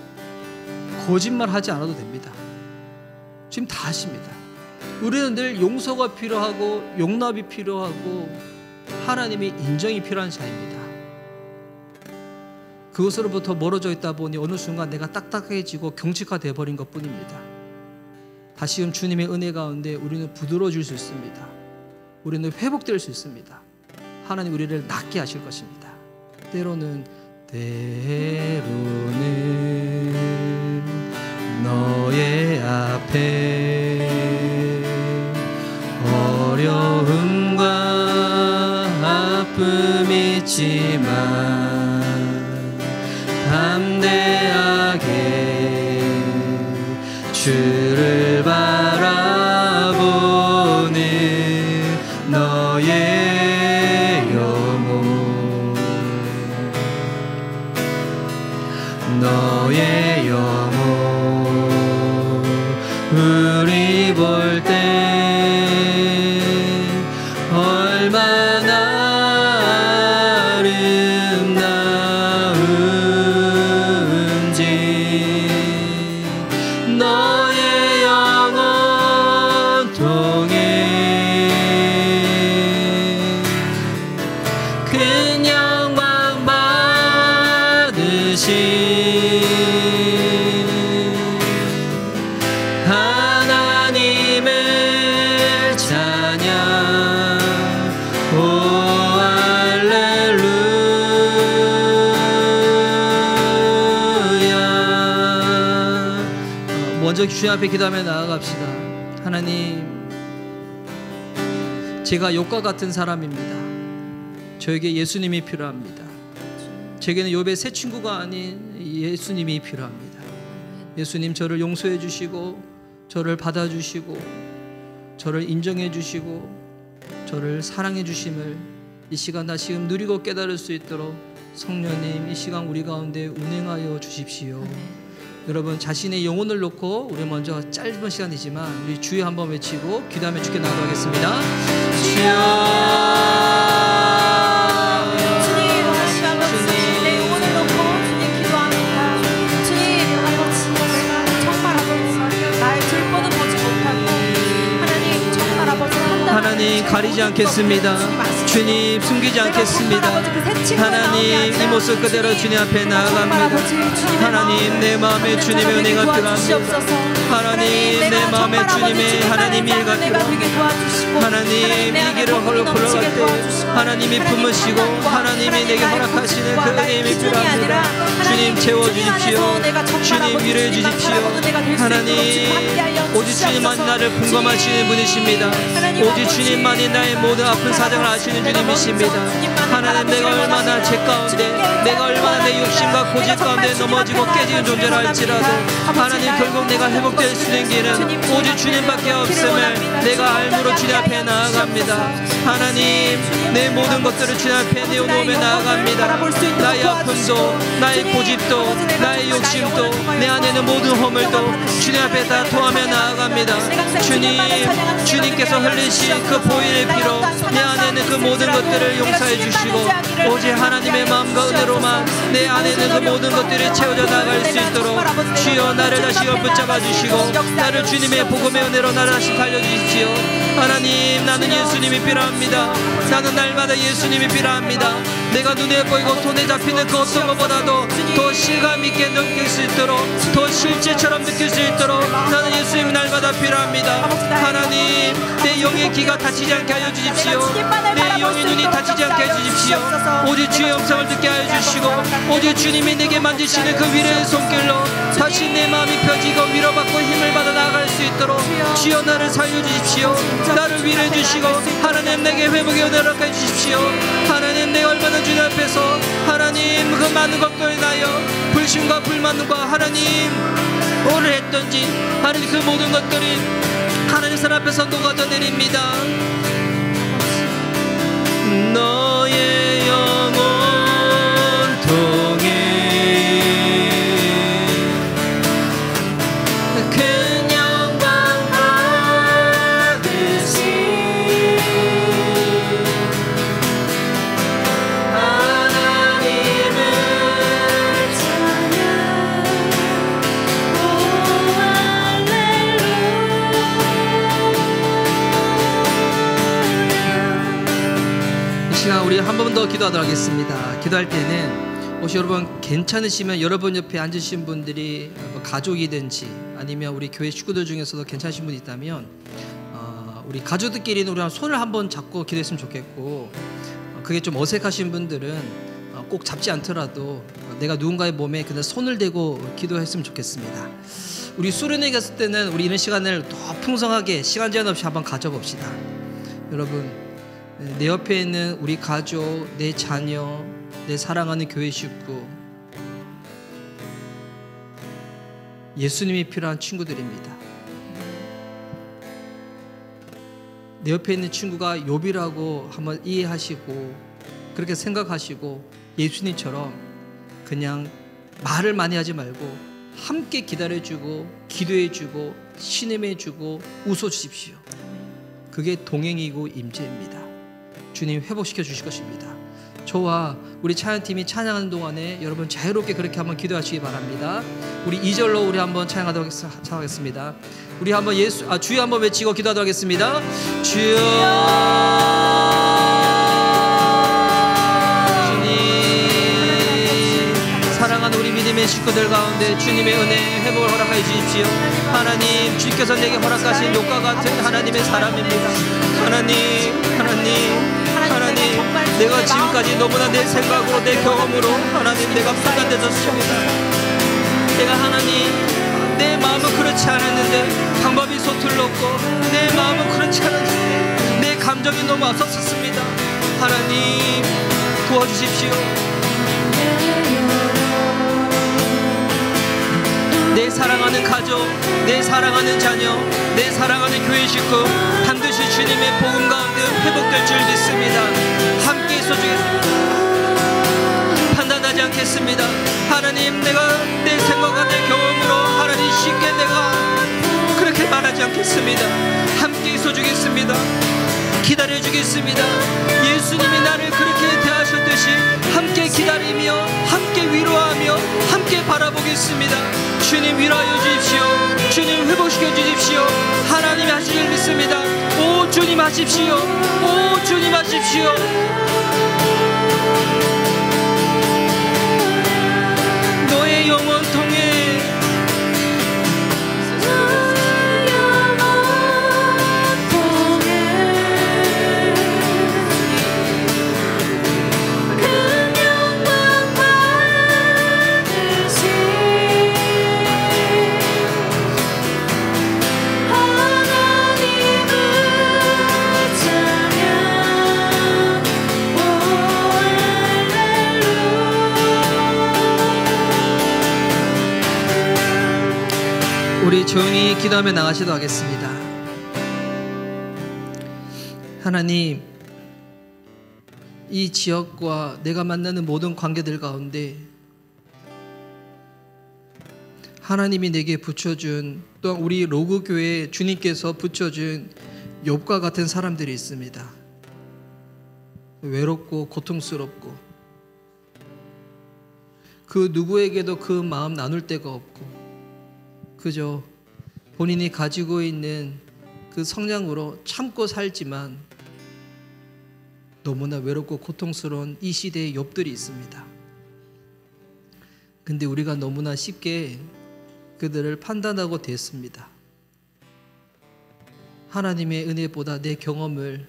거짓말하지 않아도 됩니다. 지금 다 아십니다. 우리는 늘 용서가 필요하고 용납이 필요하고 하나님의 인정이 필요한 자입니다. 그것으로부터 멀어져 있다 보니 어느 순간 내가 딱딱해지고 경직화되어 버린 것뿐입니다. 다시금 주님의 은혜 가운데 우리는 부드러워질 수 있습니다. 우리는 회복될 수 있습니다. 하나님 우리를 낫게 하실 것입니다. 때로는 너의 앞에 어려움과 아픔 있지만 담대하게 주를 바라보는 너의 영혼, 너의 영혼 우리 볼 때 얼마나 아름다운지 너의 영혼 통해 큰 영광 받으신 먼저 주님 앞에 기도하며 나아갑시다. 하나님, 제가 욕과 같은 사람입니다. 저에게 예수님이 필요합니다. 제게는 욥의 새 친구가 아닌 예수님이 필요합니다. 예수님, 저를 용서해 주시고 저를 받아주시고 저를 인정해 주시고 저를 사랑해 주심을 이 시간 다시금 누리고 깨달을 수 있도록 성령님 이 시간 우리 가운데 운행하여 주십시오. 여러분, 자신의 영혼을 놓고 우리 먼저 짧은 시간이지만 우리 주여 한번 외치고 기도하며 주께 나아가겠습니다. 주여, 하나님, 가리지 않겠습니다. 주님, 숨기지 않겠습니다. 하나님, 이 모습 그대로 주님 앞에 나아갑니다. 하나님, 내 마음에 주님의 은혜가 필요합니다. 하나님, 내 마음에 주님의 하나님의 일가 필요합니다. 하나님, 이 길을 걸어갈 때 하나님이 품으시고 하나님이 내게 허락하시는 그 은혜임이 필요합니다. 주님, 채워주십시오. 주님, 위로해 주십시오. 하나님, 오직 주님만이 나를 공감하시는 분이십니다. 오직 주님만이 나의 모든 아픈 사정을 아시는 주님이십니다. 하나님, 내가 얼마나 죄 가운데, 내가 얼마나 내 욕심과 고집 가운데 넘어지고 깨지는 존재라 할지라도 하나님, 결국 내가 회복될 수 있는 길은 오직 주님밖에 없음을 내가 알므로 주님 앞에 나아갑니다. 하나님, 내 모든 것들을 주님 앞에 내어놓으며 나아갑니다. 나의 아픔도, 나의 고집도, 나의 욕심도, 내 안에 있는 모든 허물도 주님 앞에 다 토하며 나아갑니다. 주님, 주님께서 흘리신 그 보혈의 피로 내 안에 있는 그 모든 것들을 용서해 주시고 오직 하나님의 마음과 은혜로만 내 안에 있는 그 모든 것들이 채워져 나갈 수 있도록 주여 나를 다시 붙잡아 주시고 나를 주님의 복음의 은혜로 나를 다시 달려주십시오. 하나님, 나는 예수님이 필요합니다. 나는 날마다 예수님이 필요합니다. 내가 눈에 보이고 손에 잡히는 그 어떤 것보다도 더 실감 있게 느낄 수 있도록, 더 실제처럼 느낄 수 있도록 나는 예수님이 날마다 필요합니다. 하나님, 내 영의 귀가 다치지 않게 하여 주십시오. 내 영의 눈이 다치지 않게 해 주십시오. 오직 주의 영성을 듣게 하여 주시고 오직 주님이 내게 만지시는 그 위로의 손길로 다시 내 마음이 펴지고 위로받고 힘을 받아 나아갈 수 있도록 주여 나를 살려주십시오. 나를 위로해 주시고 하나님, 내게 회복의 은혜를 허락해 주십시오. 하나님, 내가 얼마나 주님 앞에서 하나님 그 많은 것들에 인하여 불신과 불만과 하나님 오를 했던지 하나님 그 모든 것들이 하나님 선 앞에서 녹아져 내립니다. 너의 영혼 통해 큰 영광 받으시 하나님을 찬양 오 할렐루야. 이 시간 우리 한 번 더 기도하도록 하겠습니다. 기도할 때는 혹시 여러분 괜찮으시면 여러분 옆에 앉으신 분들이 가족이든지 아니면 우리 교회 식구들 중에서도 괜찮으신 분이 있다면 우리 가족들끼리는 우리 손을 한번 잡고 기도했으면 좋겠고 그게 좀 어색하신 분들은 꼭 잡지 않더라도 내가 누군가의 몸에 그냥 손을 대고 기도했으면 좋겠습니다. 우리 수련회 갔을 때는 우리 이런 시간을 더 풍성하게 시간 제한 없이 한번 가져봅시다. 여러분, 내 옆에 있는 우리 가족, 내 자녀, 내 사랑하는 교회 식구, 예수님이 필요한 친구들입니다. 내 옆에 있는 친구가 욥이라고 한번 이해하시고 그렇게 생각하시고 예수님처럼 그냥 말을 많이 하지 말고 함께 기다려주고 기도해주고 신음해주고 웃어주십시오. 그게 동행이고 임재입니다. 주님 회복시켜 주실 것입니다. 저와 우리 찬양팀이 찬양하는 동안에 여러분 자유롭게 그렇게 한번 기도하시기 바랍니다. 우리 2절로 우리 한번 찬양하도록 하겠습니다. 우리 한번 주여 한번 외치고 기도하도록 하겠습니다. 주여. 주님, 사랑하는 우리 믿음의 식구들 가운데 주님의 은혜 회복을 허락하여 주십시오. 하나님, 주께서 내게 허락하신 욕과 같은 하나님의 사람입니다. 하나님, 내가 지금까지 너무나 내 생각으로 내 경험으로 하나님 내가 판단되었습니다. 내가 하나님 내 마음 마음은 그렇지 않았는데, 방법이 서툴렀고 내 마음은 그렇지 않았는데 내 감정이 너무 앞섰습니다. 하나님 도와주십시오. 내 사랑하는 가족, 내 사랑하는 자녀, 내 사랑하는 교회 식구 반드시 주님의 복음 가운데 회복될 줄 믿습니다. 함께 서주겠습니다. 판단하지 않겠습니다. 하나님, 내가 내 생각과 내 경험으로 하나님 쉽게 내가 그렇게 말하지 않겠습니다. 함께 서주겠습니다. 기다려주겠습니다. 예수님이 나를 그렇게 대하셨듯이 함께 기다리며 함께 위로하며 함께 바라보겠습니다. 주님 위로하여 주십시오. 주님 회복시켜 주십시오. 하나님이 하시길 믿습니다. 오 주님 하십시오. 오 주님 하십시오. 너의 영원 통해 우리 조용히 기도하며 나가시도록 하겠습니다. 하나님, 이 지역과 내가 만나는 모든 관계들 가운데 하나님이 내게 붙여준, 또한 우리 로그교회에 주님께서 붙여준 욥과 같은 사람들이 있습니다. 외롭고 고통스럽고 그 누구에게도 그 마음 나눌 데가 없고 그저 본인이 가지고 있는 그 성향으로 참고 살지만 너무나 외롭고 고통스러운 이 시대의 욥들이 있습니다. 근데 우리가 너무나 쉽게 그들을 판단하고 대했습니다. 하나님의 은혜보다 내 경험을,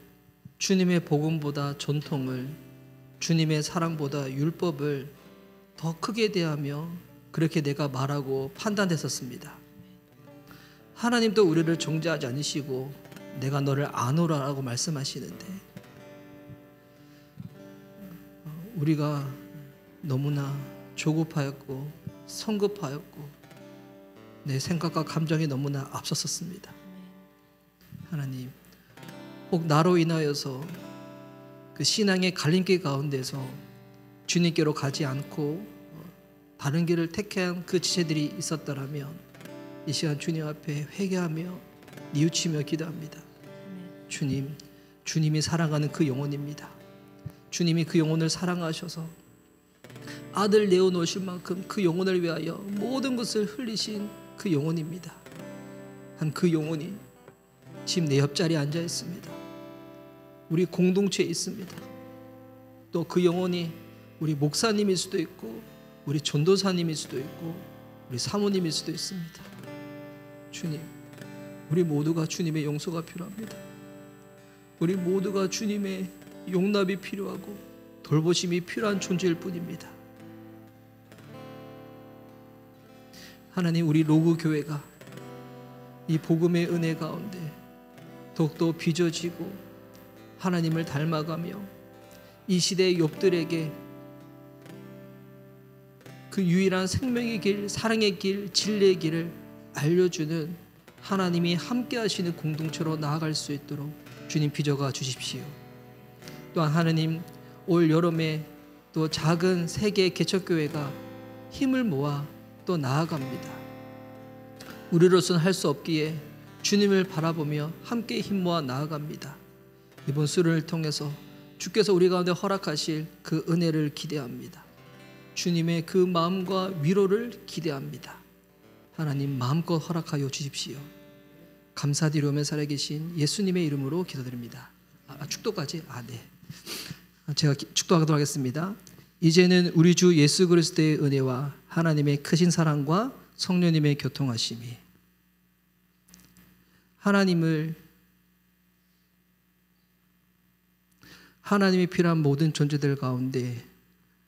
주님의 복음보다 전통을, 주님의 사랑보다 율법을 더 크게 대하며 그렇게 내가 말하고 판단했었습니다. 하나님도 우리를 정죄하지 않으시고 내가 너를 아노라라고 말씀하시는데 우리가 너무나 조급하였고 성급하였고 내 생각과 감정이 너무나 앞섰었습니다. 하나님, 혹 나로 인하여서 그 신앙의 갈림길 가운데서 주님께로 가지 않고 다른 길을 택한 그 지체들이 있었더라면 이 시간 주님 앞에 회개하며 뉘우치며 기도합니다. 주님, 주님이 사랑하는 그 영혼입니다. 주님이 그 영혼을 사랑하셔서 아들 내어놓으실 만큼 그 영혼을 위하여 모든 것을 흘리신 그 영혼입니다. 한 그 영혼이 지금 내 옆자리에 앉아 있습니다. 우리 공동체에 있습니다. 또 그 영혼이 우리 목사님일 수도 있고 우리 전도사님일 수도 있고 우리 사모님일 수도 있습니다. 주님, 우리 모두가 주님의 용서가 필요합니다. 우리 모두가 주님의 용납이 필요하고 돌보심이 필요한 존재일 뿐입니다. 하나님, 우리 로그 교회가 이 복음의 은혜 가운데 더욱더 빚어지고 하나님을 닮아가며 이 시대의 욥들에게 그 유일한 생명의 길, 사랑의 길, 진리의 길을 알려주는 하나님이 함께 하시는 공동체로 나아갈 수 있도록 주님 빚어가 주십시오. 또한 하나님, 올 여름에 또 작은 세계 개척교회가 힘을 모아 또 나아갑니다. 우리로서는 할 수 없기에 주님을 바라보며 함께 힘 모아 나아갑니다. 이번 수련을 통해서 주께서 우리 가운데 허락하실 그 은혜를 기대합니다. 주님의 그 마음과 위로를 기대합니다. 하나님, 마음껏 허락하여 주십시오. 감사드리며 살아계신 예수님의 이름으로 기도드립니다. 축도까지? 네. 제가 축도하도록 하겠습니다. 이제는 우리 주 예수 그리스도의 은혜와 하나님의 크신 사랑과 성령님의 교통하심이 하나님이 필요한 모든 존재들 가운데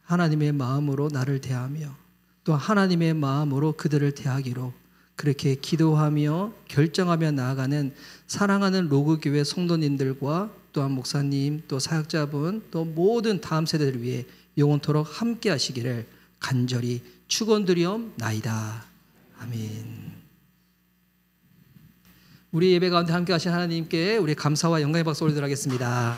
하나님의 마음으로 나를 대하며 또 하나님의 마음으로 그들을 대하기로 그렇게 기도하며 결정하며 나아가는 사랑하는 로그교회 성도님들과 또한 목사님, 또 사역자분, 또 모든 다음 세대를 위해 영원토록 함께 하시기를 간절히 축원드리옵나이다. 아멘. 우리 예배 가운데 함께 하신 하나님께 우리 감사와 영광의 박수 올리도록 하겠습니다.